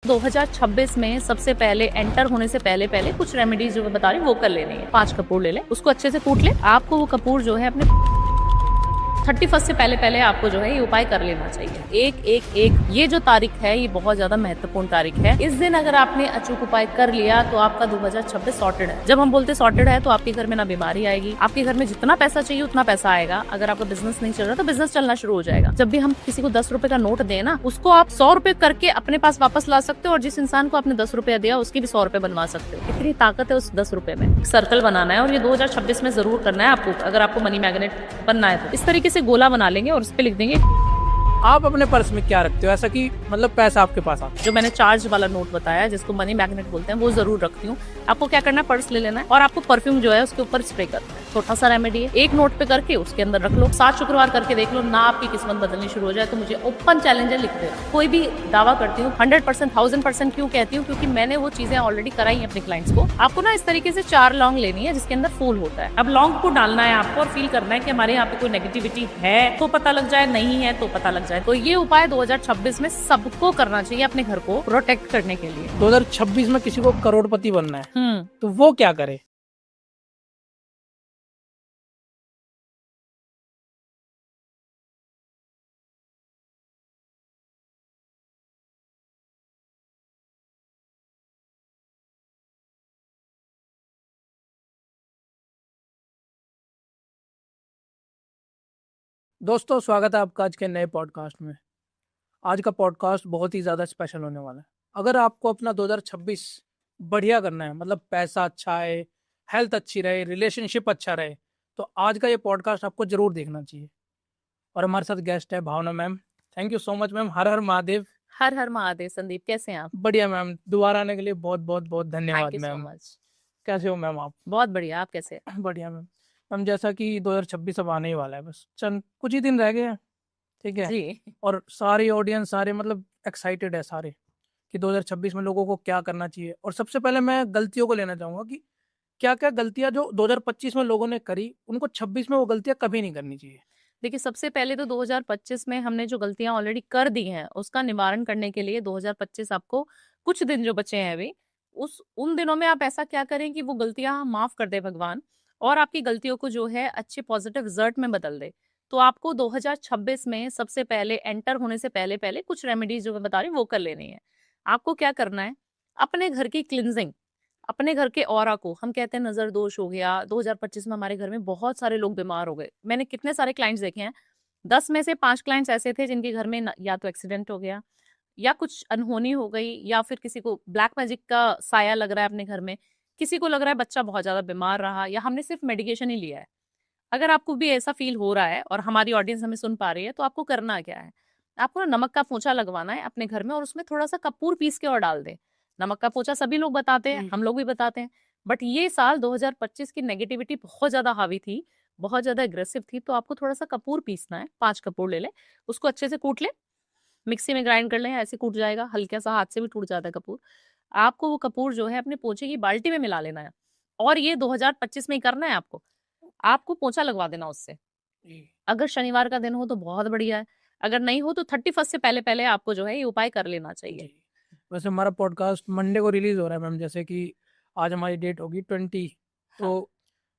2026 में सबसे पहले एंटर होने से पहले पहले कुछ रेमेडीज जो मैं बता रही हूँ वो कर लेनी है। 5 कपूर ले ले, उसको अच्छे से कूट ले। आपको वो कपूर जो है अपने 31 से पहले पहले आपको जो है ये उपाय कर लेना चाहिए। एक एक एक ये जो तारीख है ये बहुत ज्यादा महत्वपूर्ण तारीख है। इस दिन अगर आपने अचूक उपाय कर लिया तो आपका 2026 सॉर्टेड है। जब हम बोलते सॉर्टेड है तो आपके घर में ना बीमारी आएगी, आपके घर में जितना पैसा चाहिए उतना पैसा आएगा। अगर आपका बिजनेस नहीं चल रहा तो बिजनेस चलना शुरू हो जाएगा। जब भी हम किसी को 10 रुपए का नोट दें ना, उसको आप 100 रुपए करके अपने पास वापस ला सकते हो और जिस इंसान को आपने 10 रुपया दिया उसकी भी 100 रुपए बनवा सकते हो। इतनी ताकत है उस 10 रुपए में। सर्कल बनाना है और ये 2026 में जरूर करना है आपको, अगर आपको मनी मैग्नेट बनना है तो। इस तरीके से गोला बना लेंगे और उस पे लिख देंगे आप अपने पर्स में क्या रखते हो, ऐसा कि मतलब पैसा आपके पास आता? जो मैंने चार्ज वाला नोट बताया जिसको मनी मैग्नेट बोलते हैं वो जरूर रखती हूँ। आपको क्या करना है, पर्स ले लेना है और आपको परफ्यूम जो है उसके ऊपर स्प्रे करना है। छोटा सा रेमेडी है, एक नोट पे करके उसके अंदर रख लो। 7 शुक्रवार करके देख लो ना, आपकी किस्मत बदलनी शुरू हो जाए तो मुझे ओपन चैलेंज है, लिख दे। कोई भी दावा करती हूँ 100% 1000% क्यों कहती हूँ, क्योंकि मैंने वो चीजें ऑलरेडी कराई हैं अपने क्लाइंट्स को। आपको ना इस तरीके से 4 लौंग लेनी है जिसके अंदर फूल होता है। अब लौंग को डालना है आपको और फील करना है कि हमारे यहाँ पे कोई नेगेटिविटी है तो पता लग जाए, नहीं है तो पता लग जाए। तो ये उपाय 2026 में सबको करना चाहिए अपने घर को प्रोटेक्ट करने के लिए। 2026 में किसी को करोड़पति बनना है तो वो क्या करे? दोस्तों, स्वागत है आपका आज के नए पॉडकास्ट में। आज का पॉडकास्ट बहुत ही ज़्यादा स्पेशल होने वाला है। अगर आपको अपना 2026 बढ़िया करना है, मतलब पैसा अच्छा आए, हेल्थ अच्छी रहे, रिलेशनशिप अच्छा रहे, तो आज का ये पॉडकास्ट आपको जरूर देखना चाहिए। और हमारे साथ गेस्ट है Bhavna ma'am. Thank you so much ma'am. Har Har Mahadev. Har Har Mahadev. Sandeep कैसे हैं आप? बढ़िया मैम, दोबारा आने के लिए बहुत बहुत बहुत धन्यवाद thank you so ma'am. Much. कैसे हो मैम आप? बहुत बढ़िया, आप कैसे हैं? बढ़िया मैम। मैम जैसा कि 2026 अब आने ही वाला है, बस चंद कुछ ही दिन रह गए हैं, ठीक है। जी और सारी ऑडियंस, सारे मतलब एक्साइटेड है सारे कि 2026 में लोगों को क्या करना चाहिए। और सबसे पहले मैं गलतियों को लेना चाहूंगा कि क्या क्या गलतियां जो 2025 में लोगों ने करी उनको 26 में वो गलतियां कभी नहीं करनी चाहिए। देखिए, सबसे पहले तो 2025 में हमने जो गलतियां ऑलरेडी कर दी हैं उसका निवारण करने के लिए 2025 आपको कुछ दिन जो बचे हैं अभी, उस उन दिनों में आप ऐसा क्या करें कि वो गलतियां माफ कर दे भगवान और आपकी गलतियों को जो है अच्छे पॉजिटिव रिजल्ट में बदल दे। तो आपको 2026 में सबसे पहले एंटर होने से पहले पहले कुछ रेमेडीज जो मैं बता रही हूँ वो कर लेनी है। आपको क्या करना है, अपने घर की क्लिनजिंग, अपने घर के ऑरा को, हम कहते हैं नजर दोष हो गया। 2025 में हमारे घर में बहुत सारे लोग बीमार हो गए। मैंने कितने सारे क्लाइंट्स देखे हैं, 10 में से 5 क्लाइंट्स ऐसे थे जिनके घर में या तो एक्सीडेंट हो गया या कुछ अनहोनी हो गई या फिर किसी को ब्लैक मैजिक का साया लग रहा है अपने घर में, किसी को लग रहा है बच्चा बहुत ज्यादा बीमार रहा या हमने सिर्फ मेडिकेशन ही लिया है। अगर आपको भी ऐसा फील हो रहा है और हमारी ऑडियंस हमें सुन पा रही है तो आपको करना क्या है, आपको ना नमक का पोंछा लगवाना है अपने घर में और उसमें थोड़ा सा कपूर पीस के और डाल दें। नमक का पोंछा सभी लोग बताते हैं, हम लोग भी बताते हैं, बट ये साल 2025 की नेगेटिविटी बहुत ज्यादा हावी थी, बहुत ज्यादा एग्रेसिव थी। तो आपको थोड़ा सा कपूर पीसना है। 5 कपूर ले ले, उसको अच्छे से कूट ले, मिक्सी में ग्राइंड कर लें, ऐसे कूट जाएगा, हल्का सा हाथ से भी टूट जाता है कपूर। आपको वो कपूर जो है अपने पोंछे की बाल्टी में मिला लेना है और ये 2025 में ही करना है आपको। आपको पोंछा लगवा देना उससे। जी। अगर शनिवार का दिन हो तो बहुत बढ़िया है, अगर नहीं हो तो 31 से पहले पहले आपको जो है ये उपाय कर लेना चाहिए। जी। वैसे हमारा पॉडकास्ट मंडे को रिलीज हो रहा है मैम, जैसे कि आज हमारी डेट होगी 20, तो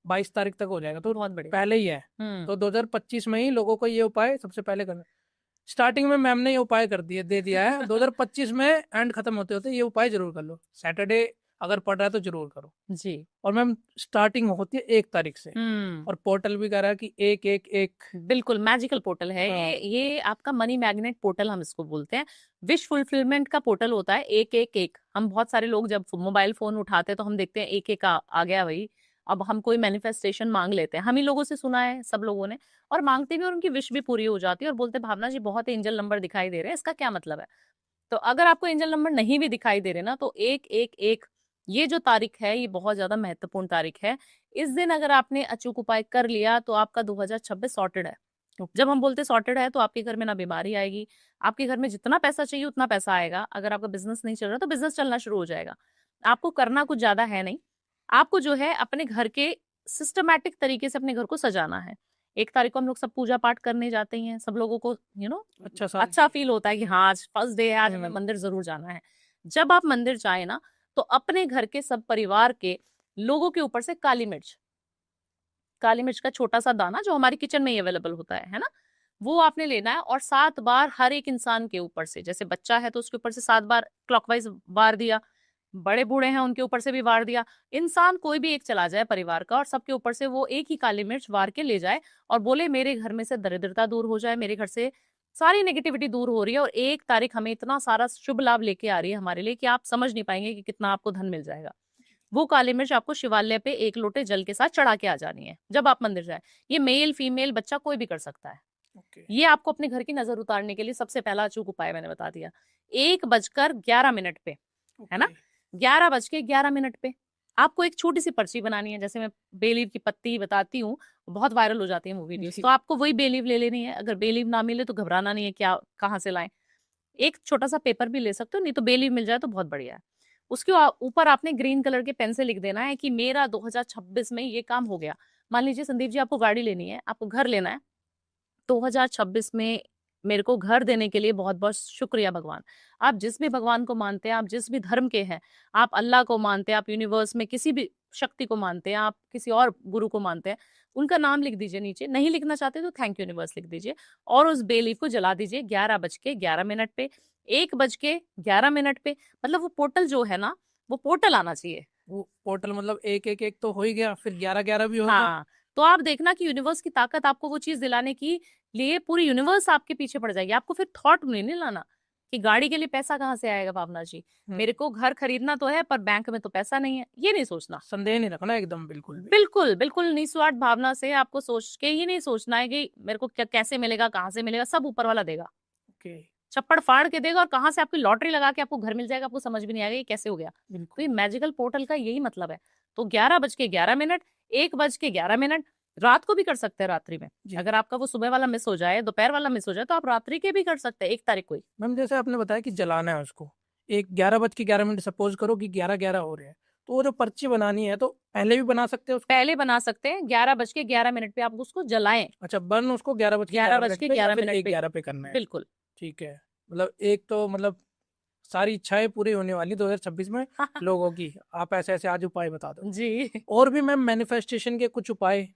22 तारीख तक हो जाएगा, तो बहुत बढ़िया। पहले ही है। तो 2025 में ही लोगों को ये उपाय सबसे पहले करना। स्टार्टिंग में मैम ने ये उपाय कर दिए, दे दिया है। 2025 में एंड खत्म होते होते ये उपाय जरूर कर लो। सैटरडे अगर पड़ रहा है तो जरूर करो। जी। और मैम स्टार्टिंग होती है 1 तारीख से, और पोर्टल भी कह रहा है कि 1 1 1। बिल्कुल मैजिकल पोर्टल है हाँ। ये आपका मनी मैग्नेट पोर्टल हम इसको बोलते हैं। विश फुलफिलमेंट का पोर्टल होता है 1 1 1। हम बहुत सारे लोग जब मोबाइल फोन उठाते हैं तो हम देखते हैं 1 1 आ गया भाई। अब हम कोई मैनिफेस्टेशन मांग लेते हैं, हम ही लोगों से सुना है सब लोगों ने, और मांगते भी और उनकी विश भी पूरी हो जाती है और बोलते हैं भावना जी बहुत एंजल नंबर दिखाई दे रहे हैं, इसका क्या मतलब है। तो अगर आपको एंजल नंबर नहीं भी दिखाई दे रहे ना, तो 1 1 1 ये जो तारीख है ये बहुत ज्यादा महत्वपूर्ण तारीख है। इस दिन अगर आपने अचूक उपाय कर लिया तो आपका 2026 सॉर्टेड है। जब हम बोलते सॉर्टेड है तो आपके घर में ना बीमारी आएगी, आपके घर में जितना पैसा चाहिए उतना पैसा आएगा। अगर आपका बिजनेस नहीं चल रहा तो बिजनेस चलना शुरू हो जाएगा। आपको करना कुछ ज्यादा है नहीं, आपको जो है अपने घर के सिस्टमैटिक तरीके से अपने घर को सजाना है। 1 तारीख को हम लोग सब पूजा पाठ करने जाते ही हैं, सब लोगों को अच्छा अच्छा फील होता है कि हाँ आज फर्स्ट डे है, आज हमें मंदिर जरूर जाना है। जब आप मंदिर जाए ना, तो अपने घर के सब परिवार के लोगों के ऊपर से काली मिर्च का छोटा सा दाना जो हमारी किचन में ही अवेलेबल होता है ना, वो आपने लेना है और 7 बार हर एक इंसान के ऊपर से, जैसे बच्चा है तो उसके ऊपर से 7 बार क्लॉकवाइज वार दिया, बड़े बूढ़े हैं उनके ऊपर से भी वार दिया, इंसान कोई भी एक चला जाए परिवार का और सबके ऊपर से वो एक ही काली मिर्च वार के ले जाए और बोले मेरे घर में से दरिद्रता दूर हो जाए, मेरे घर से सारी नेगेटिविटी दूर हो रही है और 1 तारीख हमें इतना सारा शुभ लाभ लेके आ रही है हमारे लिए कि आप समझ नहीं पाएंगे कि कितना आपको धन मिल जाएगा। वो काली मिर्च आपको शिवालय पे 1 लोटे जल के साथ चढ़ा के आ जानी है जब आप मंदिर जाए। ये मेल फीमेल बच्चा कोई भी कर सकता है। ओके। ये आपको अपने घर की नजर उतारने के लिए सबसे पहला अचूक उपाय मैंने बता दिया। 1:11 पे, है ना, ओके। 11:11 पे आपको एक छोटी सी पर्ची बनानी है। जैसे मैं बेलीव की पत्ती बताती हूँ, बहुत वायरल हो जाती है वो वीडियोस, जी। तो आपको वही बेलीव ले लेनी है। अगर बेलीव ना मिले तो घबराना नहीं है, क्या कहाँ से लाएं। एक छोटा सा पेपर भी ले सकते हो, नहीं तो बेलीव मिल जाए तो बहुत बढ़िया है। उसके ऊपर आपने ग्रीन कलर के पेन से लिख देना है कि मेरा 2026 में ये काम हो गया। मान लीजिए संदीप जी आपको गाड़ी लेनी है, आपको घर लेना है, 2026 में मेरे को घर देने के लिए बहुत-बहुत शुक्रिया भगवान। आप जिस भी भगवान को मानते हैं, आप जिस भी धर्म के हैं, आप अल्लाह को मानते हैं, आप यूनिवर्स में किसी भी शक्ति को मानते हैं, आप किसी और गुरु को मानते हैं, उनका नाम लिख दीजिए नीचे। नहीं लिखना चाहते तो थैंक यूनिवर्स लिख दीजिए और उस बे लीफ को जला दीजिए 11:11 पे, 1:11 पे। मतलब वो पोर्टल जो है ना, वो पोर्टल आना चाहिए। वो पोर्टल मतलब एक तो हो ही गया, फिर 11-11 भी होगा। हाँ, तो आप देखना कि यूनिवर्स की ताकत आपको वो चीज़ दिलाने की लिए पूरी यूनिवर्स आपके पीछे पड़ जाएगी। आपको फिर थॉट में नहीं लाना कि गाड़ी के लिए पैसा कहाँ से आएगा भावना जी, मेरे को घर खरीदना तो है पर बैंक में तो पैसा नहीं है, ये नहीं सोचना। संदेह नहीं रखना एकदम बिल्कुल भी। बिल्कुल, बिल्कुल निस्वार्थ भावना से आपको सोच के ही नहीं सोचना है कि मेरे को क्या कैसे मिलेगा, कहाँ से मिलेगा, सब ऊपर वाला देगा। ओके। चप्पड़ फाड़ के देगा और कहाँ से आपकी लॉटरी लगा के आपको घर मिल जाएगा, आपको समझ भी नहीं आएगा ये कैसे हो गया। तो बिल्कुल। ये मैजिकल पोर्टल का यही मतलब है। तो 11:11, 1:11, रात को भी कर सकते हैं रात्रि में। जी। अगर आपका वो सुबह वाला मिस हो जाए, दोपहर वाला मिस हो जाए तो आप रात्रि के भी कर सकते हैं 1 तारीख को ही। मैम जैसे आपने बताया कि जलाना है उसको, एक 11:11 सपोज करो कि 11-11 हो रहे हैं, तो वो जो पर्ची बनानी है तो पहले भी बना सकते हैं उसको? पहले बना सकते हैं, 11:11 पे आप उसको जलाएँ। अच्छा, बर्न उसको 11:11 पे या 11:11 फिर पे 1:11 पे करना है? बिल्कुल। ठीक है। मतलब एक तो मतलब सारी इच्छाएं पूरी होने वाली 2026 में लोगों की। आप ऐसे-ऐसे आज उपाय बता दो। जी। और भी मैम मैनिफेस्टेशन के कुछ उपाय?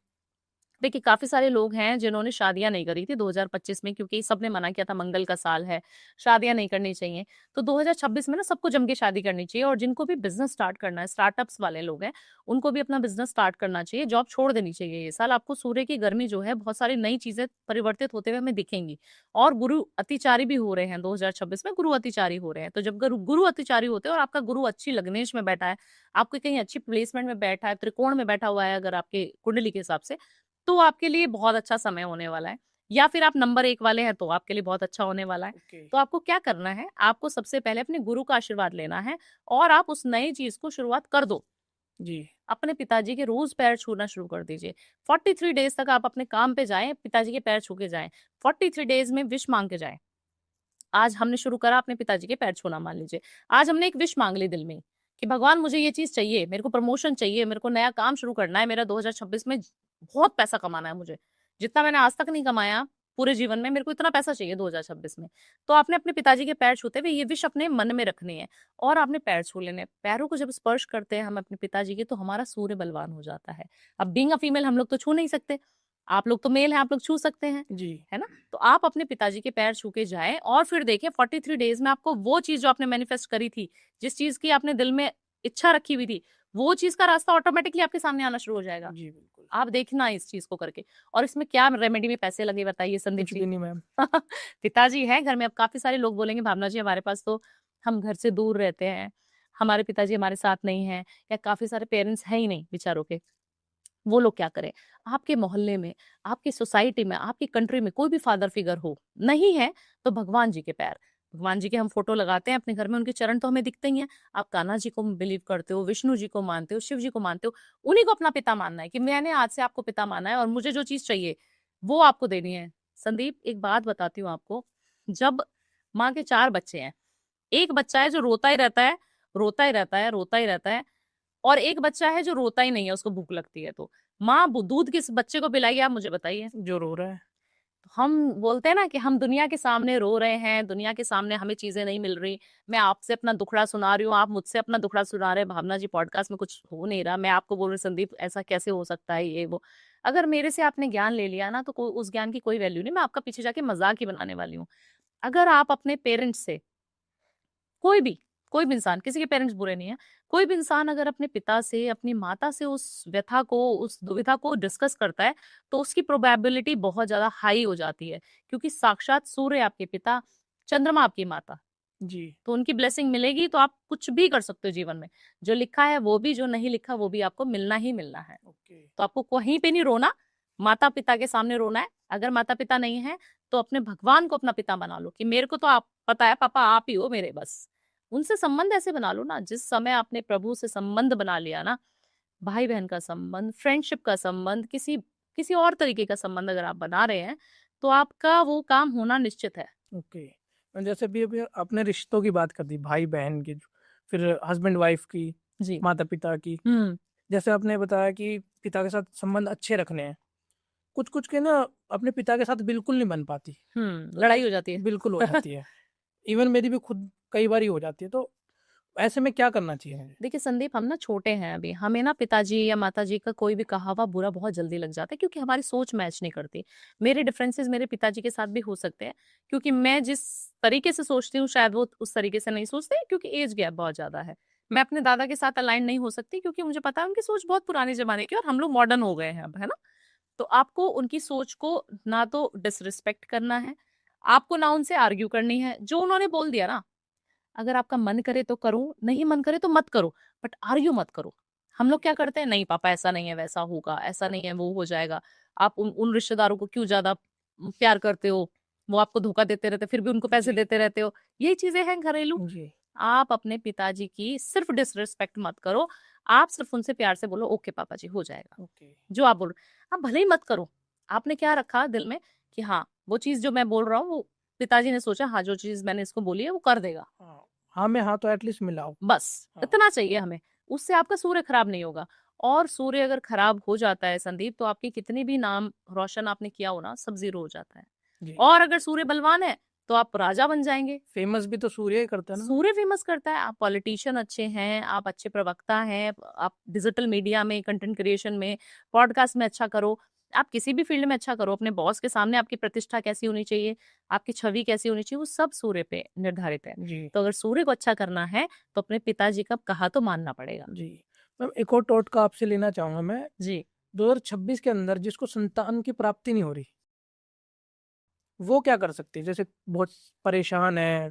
देखिए, काफ़ी सारे लोग हैं जिन्होंने शादियाँ नहीं करी थी 2025 में, क्योंकि सबने मना किया था मंगल का साल है, शादियाँ नहीं करनी चाहिए। तो 2026 में ना सबको जम के शादी करनी चाहिए और जिनको भी बिज़नेस स्टार्ट करना है, स्टार्टअप्स वाले लोग हैं, उनको भी अपना बिज़नेस स्टार्ट करना चाहिए, जॉब छोड़ देनी चाहिए ये साल। आपको सूर्य की गर्मी जो है, बहुत सारी नई चीज़ें परिवर्तित होते हुए हमें दिखेंगी और गुरु अतिचारी भी हो रहे हैं 2026 में, गुरु अतिचारी हो रहे हैं। तो जब गुरु अतिचारी होते हैं और आपका गुरु अच्छी लग्नेश में बैठा है, आपकी कहीं अच्छी प्लेसमेंट में बैठा है, त्रिकोण में बैठा हुआ है अगर आपके कुंडली के हिसाब से, तो आपके लिए बहुत अच्छा समय होने वाला है। या फिर आप नंबर 1 वाले हैं तो आपके लिए बहुत अच्छा होने वाला है। ओके। तो आपको क्या करना है, आपको सबसे पहले अपने गुरु का आशीर्वाद लेना है और आप उस नई चीज़ को शुरुआत कर दो। जी। अपने पिताजी के रोज़ पैर छूना शुरू कर दीजिए। 43 डेज़ तक आप अपने काम पे जाएँ, पिताजी के पैर छू के जाएँ। 43 डेज़ में विश माँग के जाएँ। आज हमने शुरू करा अपने पिताजी के पैर छूना, मान लीजिए। आज हमने एक विश माँग ली दिल में कि भगवान मुझे ये चीज़ चाहिए, मेरे को प्रमोशन चाहिए, मेरे को नया काम शुरू करना है, मेरा 2026 में बहुत पैसा कमाना है मुझे। जितना मैंने आज तक नहीं कमाया पूरे जीवन में, मेरे को इतना पैसा चाहिए 2026 में। तो आपने अपने पिताजी के पैर छूते हुए ये विश अपने मन में रखनी है और आपने पैर छू लेने हैं। पैरों को जब स्पर्श करते हैं हम अपने पिताजी के, तो हमारा सूर्य बलवान हो जाता है। अब बीइंग अ फीमेल हम लोग तो छू नहीं सकते। आप लोग तो मेल हैं, आप लोग छू सकते हैं, जी। है ना? तो आप अपने पिताजी के पैर छू के जाएँ और फिर देखें 43 डेज़ में आपको वो चीज़ जो आपने मैनिफेस्ट करी थी, जिस चीज़ की आपने दिल में इच्छा रखी हुई थी, वो चीज़ का रास्ता ऑटोमैटिकली आपके सामने आना शुरू हो जाएगा। जी, बिल्कुल। आप देखना इस चीज़ को करके। और इसमें क्या रेमेडी में पैसे लगे बताइए संदीप कुछ जी? भी नहीं मैम। पिताजी हैं घर में, अब काफ़ी सारे लोग बोलेंगे भावना जी हमारे पास तो हम घर से दूर रहते हैं, हमारे पिताजी हमारे साथ नहीं हैं या काफ़ी सारे पेरेंट्स हैं ही नहीं बेचारों के। वो लोग क्या करें? आपके मोहल्ले में, आपकी सोसाइटी में, आपकी कंट्री में कोई भी फादर फिगर हो, नहीं है तो भगवान जी के पैर। भगवान जी के हम फ़ोटो लगाते हैं अपने घर में, उनके चरण तो हमें दिखते ही हैं। आप कान्हा जी को बिलीव करते हो, विष्णु जी को मानते हो, शिव जी को मानते हो, उन्हीं को अपना पिता मानना है कि मैंने आज से आपको पिता माना है और मुझे जो चीज़ चाहिए, वो आपको देनी है। संदीप एक बात बताती हूँ आपको, जब माँ के 4 बच्चे हैं, एक बच्चा है जो रोता ही रहता है, रोता ही रहता है, रोता ही रहता है और एक बच्चा है जो रोता ही नहीं है, उसको भूख लगती है तो। माँ दूध किस बच्चे को पिलाई आप मुझे बताइए? जो रो रहा है। हम बोलते हैं ना कि हम दुनिया के सामने रो रहे हैं, दुनिया के सामने हमें चीजें नहीं मिल रही। मैं आपसे अपना दुखड़ा सुना रही हूँ, आप मुझसे अपना दुखड़ा सुना रहे हैं, भावना जी पॉडकास्ट में कुछ हो नहीं रहा, मैं आपको बोल रही हूँ संदीप ऐसा कैसे हो सकता है, ये वो। अगर मेरे से आपने ज्ञान ले लिया ना, तो उस ज्ञान की कोई वैल्यू नहीं, मैं आपका पीछे जाके मजाक ही बनाने वाली हूँ। अगर आप अपने पेरेंट्स से, कोई भी कोई भी इंसान, किसी के पेरेंट्स बुरे नहीं है, कोई भी इंसान अगर अपने पिता से, अपनी माता से उस व्यथा को, उस दुविधा को डिस्कस करता है, तो उसकी प्रोबेबिलिटी बहुत ज्यादा हाई हो जाती है, क्योंकि साक्षात सूर्य आपके पिता, चंद्रमा आपकी माता, जी। तो उनकी ब्लेसिंग मिलेगी तो आप कुछ भी कर सकते हो जीवन में। जो लिखा है वो भी, जो नहीं लिखा वो भी आपको मिलना ही मिलना है। ओके। तो आपको कहीं पे नहीं रोना, माता पिता के सामने रोना है। अगर माता पिता नहीं है तो अपने भगवान को अपना पिता बना लो, कि मेरे को तो आप पता है पापा, आप ही हो मेरे बस। उनसे संबंध ऐसे बना लो ना, जिस समय आपने प्रभु से संबंध बना लिया ना, भाई बहन का संबंध, फ्रेंडशिप का संबंध, किसी किसी और तरीके का संबंध अगर आप बना रहे हैं, तो आपका वो काम होना निश्चित है। ओके। जैसे भी अभी आपने रिश्तों की बात कर दी, भाई बहन की, फिर हस्बैंड वाइफ की, जी। माता पिता की। हम्म। जैसे आपने बताया कि पिता के साथ संबंध अच्छे रखने हैं, कुछ कुछ के ना अपने पिता के साथ बिल्कुल नहीं बन पाती, तो लड़ाई हो जाती है। बिल्कुल हो जाती है। इवन मेरी भी खुद कई बार ही हो जाती है, तो ऐसे में क्या करना चाहिए मुझे? देखिए संदीप, हम ना छोटे हैं अभी, हमें ना पिताजी या माताजी का कोई भी कहा हुआ बुरा बहुत जल्दी लग जाता है, क्योंकि हमारी सोच मैच नहीं करती। मेरे डिफरेंसेस मेरे पिताजी के साथ भी हो सकते हैं, क्योंकि मैं जिस तरीके से सोचती हूँ शायद वो उस तरीके से नहीं सोचते, क्योंकि एज गैप बहुत ज्यादा है। मैं अपने दादा के साथ अलाइन नहीं हो सकती, क्योंकि मुझे पता है उनकी सोच बहुत पुराने जमाने की, और हम लोग मॉडर्न हो गए हैं अब, है ना। तो आपको उनकी सोच को ना तो डिसरिस्पेक्ट करना है, आपको ना उनसे आर्ग्यू करनी है। जो उन्होंने बोल दिया ना, अगर आपका मन करे तो करो, नहीं मन करे तो मत करो, बट आर्ग्यू मत करो। हम लोग क्या करते हैं, नहीं पापा ऐसा नहीं है, वैसा होगा, ऐसा नहीं है, वो हो जाएगा। आप उन उन रिश्तेदारों को क्यों ज्यादा प्यार करते हो, वो आपको धोखा देते रहते, फिर भी उनको पैसे जी। देते रहते हो। यही चीजें हैं घरेलू। जी। आप अपने पिताजी की सिर्फ डिसरिस्पेक्ट मत करो, आप सिर्फ उनसे प्यार से बोलो ओके पापा जी, हो जाएगा। ओके। जो आप बोल रहे हो, आप भले ही मत करो। आपने क्या रखा दिल में कि हाँ, वो चीज जो मैं बोल रहा हूँ, वो पिताजी ने सोचा हाँ, जो चीज मैंने इसको बोली है वो कर देगा। हाँ, हाँ में हाँ तो एटलीस्ट मिलाओ। बस हाँ। इतना चाहिए हमें। उससे आपका सूर्य खराब नहीं होगा। और सूर्य अगर खराब हो जाता है संदीप, तो आपकी कितनी भी नाम रोशन आपने किया हो ना, सब जीरो हो जाता है। जी। और अगर सूर्य बलवान है तो आप राजा बन जाएंगे। फेमस भी तो सूर्य ही करता है ना। सूर्य फेमस करता है। आप पॉलिटिशियन अच्छे हैं, आप अच्छे प्रवक्ता हैं, आप डिजिटल मीडिया में, कंटेंट क्रिएशन में, पॉडकास्ट में अच्छा करो, आप किसी भी फील्ड में अच्छा करो, अपने बॉस के सामने आपकी प्रतिष्ठा कैसी होनी चाहिए, आपकी छवि कैसी होनी चाहिए, वो सब सूर्य पे निर्धारित है। जी। तो अगर सूर्य को अच्छा करना है तो अपने पिताजी का कहा तो मानना पड़ेगा। जी। मैम एक और टोटका आपसे लेना चाहूंगा मैं। जी। 2026 के अंदर जिसको संतान की प्राप्ति नहीं हो रही, वो क्या कर सकते हैं? जैसे बहुत परेशान है,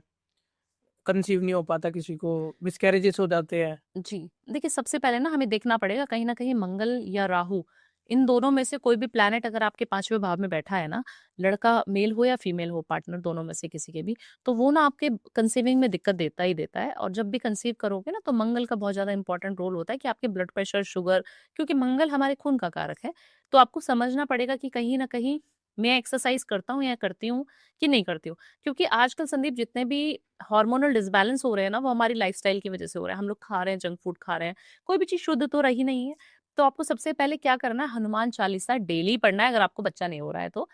कंसीव नहीं हो पाता, किसी को मिसकैरेजेस हो जाते हैं। जी। देखिए सबसे पहले ना हमें देखना पड़ेगा, कहीं ना कहीं मंगल या राहु, इन दोनों में से कोई भी प्लैनेट अगर आपके 5वें भाव में बैठा है ना, लड़का मेल हो या फीमेल हो, पार्टनर दोनों में से किसी के भी, तो वो ना आपके कंसीविंग में दिक्कत देता ही देता है। और जब भी कंसीव करोगे ना, तो मंगल का बहुत ज्यादा इंपॉर्टेंट रोल होता है कि आपके ब्लड प्रेशर, शुगर, क्योंकि मंगल हमारे खून का कारक है। तो आपको समझना पड़ेगा कि कहीं ना कहीं मैं एक्सरसाइज करता हूँ या करती हूँ कि नहीं करती हूँ। क्योंकि आजकल संदीप जितने भी हार्मोनल डिसबैलेंस हो रहे हैं ना, वो हमारी लाइफस्टाइल की वजह से हो रहा है। हम लोग खा रहे हैं, जंक फूड खा रहे हैं, कोई भी चीज शुद्ध तो रही नहीं है। तो आपको सबसे पहले क्या करना है, हनुमान चालीसा डेली पढ़ना है अगर आपको बच्चा नहीं हो रहा है तो।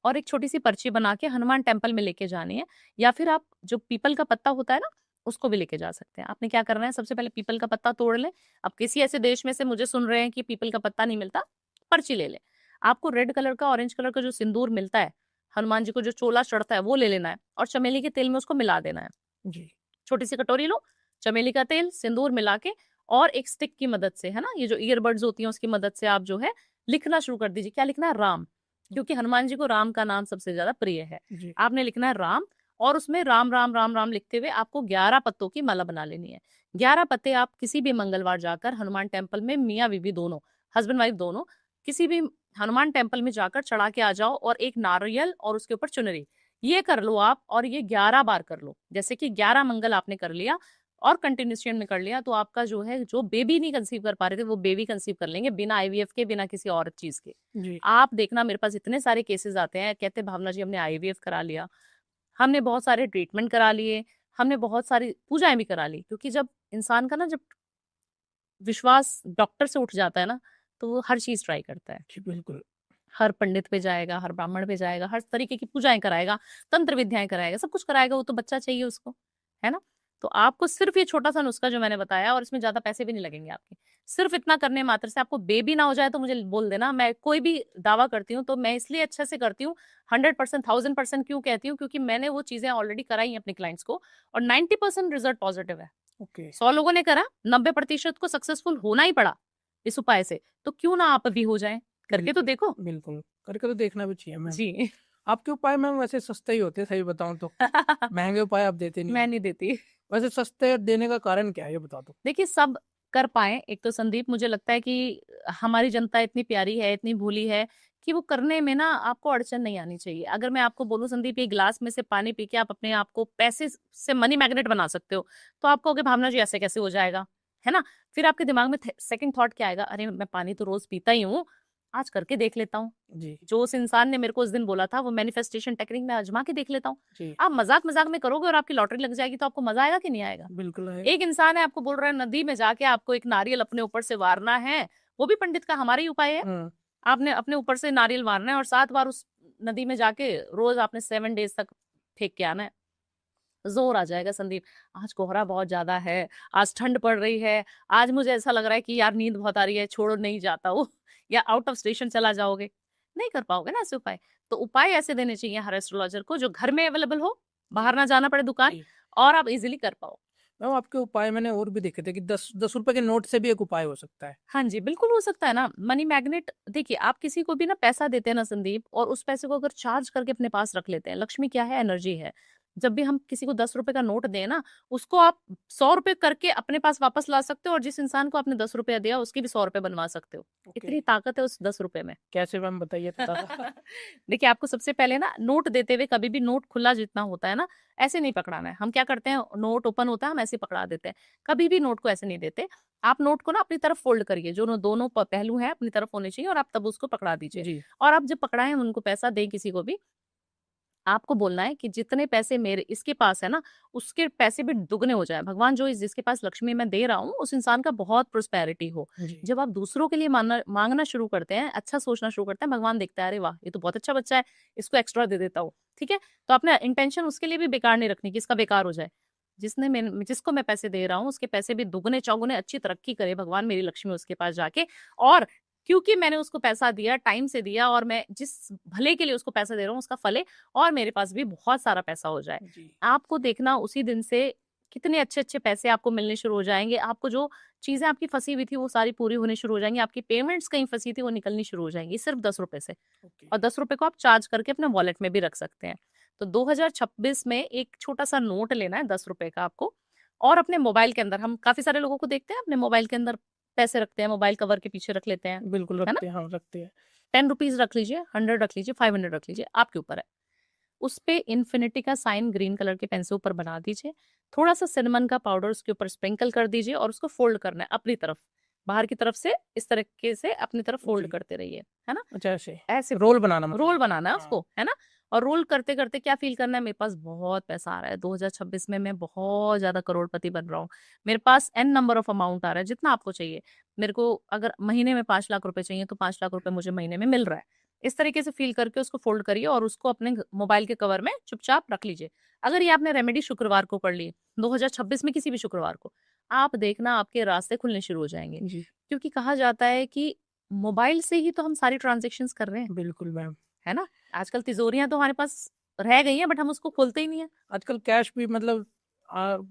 और एक छोटी सी पर्ची बना के हनुमान टेम्पल में लेके जानी है, या फिर आप जो पीपल का पत्ता होता है ना, उसको भी लेके जा सकते हैं। आपने क्या करना है, सबसे पहले पीपल का पत्ता तोड़ लें। अब किसी ऐसे देश में से मुझे सुन रहे हैं कि पीपल का पत्ता नहीं मिलता, पर्ची ले लें। आपको रेड कलर का, ऑरेंज कलर का जो सिंदूर मिलता है, हनुमान जी को जो चोला चढ़ता है वो ले लेना है, और चमेली के तेल में उसको मिला देना है। जी। छोटी सी कटोरी लो, चमेली का तेल, सिंदूर मिला के, और एक स्टिक की मदद से, है ना, ये जो ईयरबड्स होती हैं उसकी मदद से आप जो है लिखना शुरू कर दीजिए। क्या लिखना है, राम, क्योंकि हनुमान जी को राम का नाम सबसे ज्यादा प्रिय है। जी। आपने लिखना है राम, और उसमें राम राम राम राम लिखते हुए आपको 11 पत्तों की माला बना लेनी है। 11 पत्ते आप किसी भी मंगलवार जाकर हनुमान टेम्पल में, मियाँ बीवी दोनों, हस्बैंड वाइफ दोनों, किसी भी हनुमान टेम्पल में जाकर चढ़ा के आ जाओ, और एक नारियल और उसके ऊपर चुनरी, ये कर लो आप। और ये 11 बार कर लो, जैसे कि 11 मंगल आपने कर लिया और कंटिन्यूशन में कर लिया, तो आपका जो है, जो बेबी नहीं कंसीव कर पा रहे थे वो बेबी कंसीव कर लेंगे, बिना आईवीएफ के, बिना किसी और चीज के। जी। आप देखना, मेरे पास इतने सारे केसेस आते हैं, कहते भावना जी हमने आईवीएफ करा लिया, हमने बहुत सारे ट्रीटमेंट करा लिए, हमने बहुत सारी पूजाएं भी करा ली। क्योंकि जब इंसान का ना, जब विश्वास डॉक्टर से उठ जाता है ना, तो वो हर चीज ट्राई करता है। जी बिल्कुल। हर पंडित पे जाएगा, हर ब्राह्मण पे जाएगा, हर तरीके की पूजाएं कराएगा, तंत्र विद्याएं कराएगा, सब कुछ कराएगा, वो तो बच्चा चाहिए उसको, है ना? तो आपको सिर्फ ये छोटा सा नुस्खा जो मैंने बताया, और इसमें ज्यादा पैसे भी नहीं लगेंगे आपके, सिर्फ इतना करने मात्र से आपको बेबी ना हो जाए तो मुझे बोल देना। मैं कोई भी दावा करती हूँ तो मैं इसलिए अच्छे से करती हूँ, 100%, 1000% क्यों कहती हूँ, क्योंकि मैंने वो चीजें ऑलरेडी कराई हैं अपने क्लाइंट्स को, और 90% रिजल्ट पॉजिटिव है। ओके। 100 लोगों ने करा, 90% को सक्सेसफुल होना ही पड़ा इस उपाय से, तो क्यों ना आप भी हो जाए, करके तो बिल्कुल देखो। बिल्कुल, करके तो देखना भी चाहिए मैम। जी। आपके उपाय मैम वैसे सस्ते ही होते हैं, सही बताऊं तो। महंगे उपाय आप देते नहीं मैं हैं। नहीं देती। वैसे सस्ते देने का कारण क्या है, ये बता दो। देखिए, सब कर पाए, एक तो संदीप मुझे लगता है कि हमारी जनता इतनी प्यारी है, इतनी भोली है कि वो करने में ना आपको अड़चन नहीं आनी चाहिए। अगर मैं आपको बोलूं संदीप, ये गिलास में से पानी पी के आप अपने आप को पैसे से मनी मैग्नेट बना सकते हो, तो आपको आगे भावना जी ऐसे कैसे हो जाएगा, है ना? फिर आपके दिमाग में सेकंड थॉट क्या आएगा, अरे मैं पानी तो रोज पीता ही हूँ, आज करके देख लेता हूँ। जी जो उस इंसान ने मेरे को उस दिन बोला था, वो मैनिफेस्टेशन टेक्निक में आजमा के देख लेता हूँ। जी, आप मजाक मजाक में करोगे और आपकी लॉटरी लग जाएगी, तो आपको मजा आएगा कि नहीं आएगा? बिल्कुल है। एक इंसान है आपको बोल रहा है नदी में जाके आपको एक नारियल अपने ऊपर से वारना है, वो भी पंडित का हमारा ही उपाय है। हम्म। आपने अपने ऊपर से नारियल वारना है और 7 बार उस नदी में जाके रोज आपने 7 डेज तक फेंक के आना है। जोर आ जाएगा संदीप, आज कोहरा बहुत ज्यादा है, आज ठंड पड़ रही है, आज मुझे ऐसा लग रहा है कि यार नींद बहुत आ रही है, छोड़ो नहीं जाता वो, या आउट ऑफ स्टेशन चला जाओगे, नहीं कर पाओगे ना ऐसे उपाय। तो उपाय ऐसे देने चाहिए हर एस्ट्रोलॉजर को जो घर में अवेलेबल हो, बाहर ना जाना पड़े दुकान, जी और आप इजिली कर पाओ। मैम, आपके उपाय मैंने और भी देखे थे कि 10 10 रुपए के नोट से भी एक उपाय हो सकता है। हाँ जी, बिल्कुल हो सकता है ना। मनी मैग्नेट, देखिए आप किसी को भी ना पैसा देते हैं ना संदीप, और उस पैसे को अगर चार्ज करके अपने पास रख लेते हैं, लक्ष्मी क्या है, एनर्जी है। जब भी हम किसी को 10 रुपए का नोट दें ना, उसको आप 100 रुपए करके अपने पास वापस ला सकते हो, और जिस इंसान को आपने 10 रुपया दिया उसकी भी 100 रुपए बनवा सकते हो। ओके। इतनी ताकत है उस 10 रुपए में। कैसे मैम, बताइए थोड़ा सा। देखिए, आपको सबसे पहले ना नोट देते हुए कभी भी नोट खुला जितना होता है ना, ऐसे नहीं पकड़ाना है। हम क्या करते हैं, नोट ओपन होता है हम ऐसे पकड़ा देते हैं, कभी भी नोट को ऐसे नहीं देते। आप नोट को ना अपनी तरफ फोल्ड करिए, जो दोनों पहलू हैं अपनी तरफ होने चाहिए, और आप तब उसको पकड़ा दीजिए। जी और आप जब पकड़ाएं, उनको पैसा दें किसी को भी, आपको बोलना है कि जितने पैसे मेरे इसके पास है ना, उसके पैसे भी दुगने हो जाए। भगवान जो जिसके पास लक्ष्मी मैं दे रहा हूँ, उस इंसान का बहुत प्रोस्पेरिटी हो। जी जब आप दूसरों के लिए मांगना शुरू करते हैं, अच्छा सोचना शुरू करते हैं, भगवान देखता है, अरे वाह ये तो बहुत अच्छा बच्चा है, इसको एक्स्ट्रा दे देता हूँ। ठीक है, तो आपने इंटेंशन उसके लिए भी बेकार नहीं रखनी कि इसका बेकार हो जाए। जिसको मैं पैसे दे रहा हूँ, उसके पैसे भी दुगने चौगुने अच्छी तरक्की करे भगवान, मेरी लक्ष्मी उसके पास जाके। और क्योंकि मैंने उसको पैसा दिया, टाइम से दिया, और मैं जिस भले के लिए उसको पैसा दे रहा हूँ उसका फले, और मेरे पास भी बहुत सारा पैसा हो जाए। जी आपको देखना उसी दिन से कितने अच्छे-अच्छे पैसे आपको मिलने शुरू हो जाएँगे। आपको जो चीज़ें आपकी फँसी हुई थी वो सारी पूरी होनी शुरू हो जाएँगी। आपकी पेमेंट्स कहीं फँसी थी वो निकलनी शुरू हो जाएँगी सिर्फ़ 10 रुपए से। ओके। और 10 रुपए को आप चार्ज करके अपने वॉलेट में भी रख सकते हैं। तो 2026 में एक छोटा-सा नोट लेना है 10 रुपए का आपको, और अपने मोबाइल के अंदर, हम काफ़ी सारे लोगों को देखते हैं अपने मोबाइल के अंदर पैसे रखते हैं, मोबाइल कवर के पीछे रख लेते हैं, बिल्कुल है ना? रखते हैं, हाँ रखते हैं। 10 रुपीज़ रख लीजिए, 100 रख लीजिए, 500 रख लीजिए, आपके ऊपर है। उस पे इन्फिनिटी का साइन ग्रीन कलर के पेन से ऊपर बना दीजिए। थोड़ा-सा सिनेमन का पाउडर उसके ऊपर स्प्रिंकल कर दीजिए, और उसको फ़ोल्ड करना है अपनी तरफ। बाहर की तरफ से इस तरीके से अपनी तरफ फ़ोल्ड जी, करते रहिए, है ना? अच्छा ऐसे ऐसे रोल बनाना रोल मतलब। बनाना है हाँ। उसको, है ना? और रोल करते-करते क्या फ़ील करना है, मेरे पास बहुत पैसा आ रहा है, 2026 में मैं बहुत ज़्यादा करोड़पति बन रहा हूँ। मेरे पास एन नंबर ऑफ अमाउंट आ रहा है, जितना आपको चाहिए। मेरे को अगर महीने में 5 लाख रुपए चाहिए, तो 5 लाख रुपए मुझे महीने में मिल रहा है। इस तरीके से फ़ील करके उसको फ़ोल्ड करिए, और उसको अपने मोबाइल के कवर में चुपचाप रख लीजिए। अगर ये आपने रेमेडी शुक्रवार को पढ़ ली, 2026 में किसी भी शुक्रवार को, आप देखना आपके रास्ते खुलने शुरू हो जाएँगे। जी क्योंकि कहा जाता है कि मोबाइल से ही तो हम सारी ट्रांज़ैक्शंस कर रहे हैं, बिल्कुल मैम। है ना? आजकल तिजोरियाँ तो हमारे पास रह गई हैं, बट हम उसको खोलते ही नहीं है। आजकल कैश भी मतलब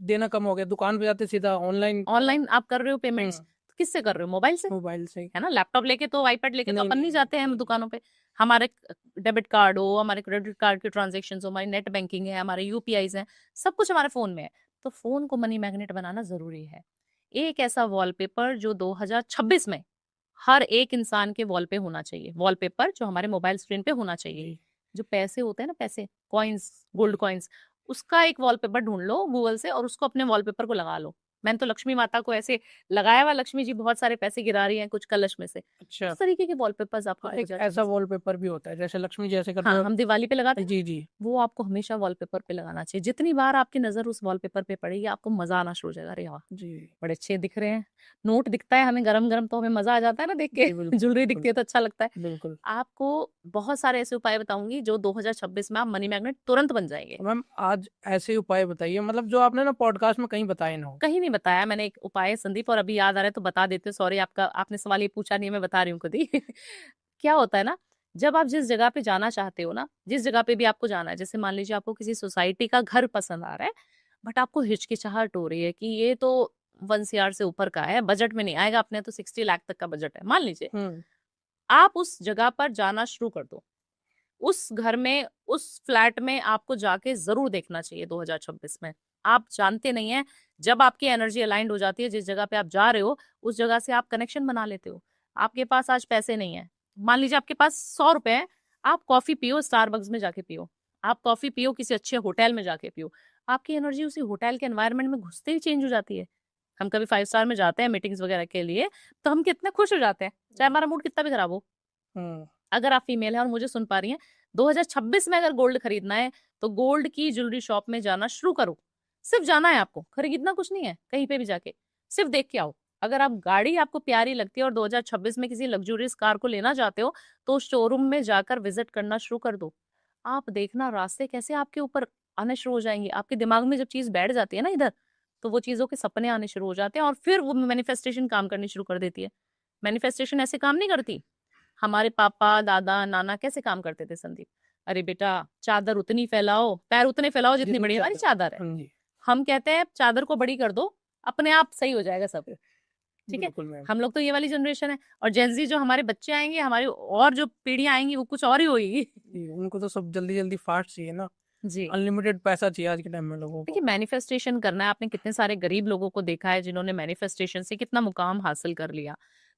देना कम हो गया, दुकान पे जाते सीधा ऑनलाइन। ऑनलाइन आप कर रहे हो पेमेंट्स, हाँ, तो किससे कर रहे हो? मोबाइल से, मोबाइल से। है ना? लैपटॉप लेके तो, आईपैड लेके तो नहीं अपन नहीं नहीं नहीं जाते हैं हम नहीं। दुकानों पे। हमारे डेबिट कार्ड हो, हमारे क्रेडिट कार्ड के ट्रांज़ैक्शंस हो, हमारी नेट बैंकिंग है, हमारे यूपीआईज़ हैं, सब कुछ हमारे फ़ोन में है। तो फ़ोन को मनी मैग्नेट बनाना ज़रूरी है। एक ऐसा वॉलपेपर जो 2026 में हर एक इंसान के वॉल पे होना चाहिए, वॉलपेपर जो हमारे मोबाइल स्क्रीन पे होना चाहिए। जी जो पैसे होते हैं ना, पैसे, कॉइन्स, गोल्ड कॉइन्स, उसका एक वॉलपेपर ढूँढ लो गूगल से, और उसको अपने वॉलपेपर को लगा लो। मैंने तो लक्ष्मी माता को ऐसे लगाया हुआ, लक्ष्मी जी बहुत सारे पैसे गिरा रही हैं कुछ कलश में से। अच्छा, इस तरीके के वॉलपेपर्स आपको हाँ, एक ऐसा वॉलपेपर भी होता है जैसे लक्ष्मी जैसे करते हाँ, हैं। हम दिवाली पे लगाते हैं ना, जी जी। वो आपको हमेशा वॉलपेपर पे लगाना चाहिए। जितनी बार आपकी नजर उस वॉलपेपर पे पड़ेगी, आपको मजा आना शुरू हो जाएगा। अरे वाह, जी बड़े अच्छे दिख रहे हैं। नोट दिखता है हमें गरम गरम, तो हमें मजा आ जाता है ना देख के। जी, बिल्कुल ज्वेलरी बिल्कुल दिखती है तो अच्छा लगता है। बिल्कुल। आपको बहुत सारे ऐसे उपाय बताऊंगी जो 2026 में आप मनी मैग्नेट तुरंत बन जाएंगे। तो मैम आज ऐसे उपाय बताइए, मतलब जो आपने ना पॉडकास्ट में कहीं बताए ना हो। कहीं नहीं बताया मैंने एक उपाय संदीप, और अभी याद आ रहा है तो बता देते। सॉरी, आपका आपने सवाल ये पूछा नहीं है, मैं बता रही हूँ खुद ही। क्या होता है ना, जब आप जिस जगह पे जाना चाहते हो ना, जिस जगह पे भी आपको जाना है, जैसे मान लीजिए आपको किसी सोसाइटी का घर पसंद आ रहा है, बट आपको हिचकिचाहट हो रही है कि ये तो 1 CR से ऊपर का है, बजट में नहीं आएगा, अपने तो 60 लाख तक का बजट है मान लीजिए। हम्म। आप उस जगह पर जाना शुरू कर दो। उस घर में, उस फ्लैट में आपको जाके जरूर देखना चाहिए 2026 में। आप जानते नहीं है, जब आपकी एनर्जी अलाइंड हो जाती है, जिस जगह पे आप जा रहे हो उस जगह से आप कनेक्शन बना लेते हो। आपके पास आज पैसे नहीं है, मान लीजिए आपके पास 100 रुपए है, आप कॉफी पियो, स्टारबक्स में जाके पियो, आप कॉफी पियो किसी अच्छे होटल में जाके पियो, आपकी एनर्जी उसी होटल के एनवायरनमेंट में घुसते ही चेंज हो जाती है। हम कभी 5 स्टार में जाते हैं मीटिंग्स वगैरह के लिए, तो हम कितने खुश हो जाते हैं, चाहे हमारा मूड कितना भी खराब हो। हम्म। अगर आप फीमेल हैं और मुझे सुन पा रही हैं, 2026 में अगर गोल्ड खरीदना है तो गोल्ड की ज्वेलरी शॉप में जाना शुरू करो। सिर्फ जाना है, आपको खरीदना कुछ नहीं है, कहीं पे भी जाके सिर्फ देख के आओ। अगर आप गाड़ी आपको प्यारी लगती है और 2026 में किसी लग्जूरियस कार को लेना चाहते हो, तो शोरूम में जाकर विजिट करना शुरू कर दो। आप देखना रास्ते कैसे आपके ऊपर आने शुरू हो जाएंगे। आपके दिमाग में जब चीज बैठ जाती है ना इधर, तो वो चीजों के सपने आने शुरू हो जाते हैं और फिर वो मैनिफेस्टेशन काम करनी शुरू कर देती है। मैनिफेस्टेशन ऐसे काम नहीं करती। हमारे पापा दादा नाना कैसे काम करते थे संदीप? अरे बेटा, चादर उतनी फैलाओ, पैर उतने फैलाओ जितनी जितनी बड़ी हमारी चादर है। हाँ जी। हम कहते हैं चादर को बड़ी कर दो, अपने आप सही हो जाएगा सब। ठीक है, बिल्कुल मैम। हम लोग तो ये वाली जनरेशन है। और जेंजी जो हमारे बच्चे आएंगे, हमारी और जो पीढ़ियां आएंगी, वो कुछ और ही होगी। जी, उनको तो सब जल्दी जल्दी फास्ट चाहिए ना, जी, अनलिमिटेड पैसा चाहिए आज के टाइम में लोगों देखिए को। मैनिफेस्टेशन करना है। आपने कितने सारे गरीब लोगों को देखा है जिन्होंने मैनिफेस्टेशन से कितना मुकाम हासिल कर लिया।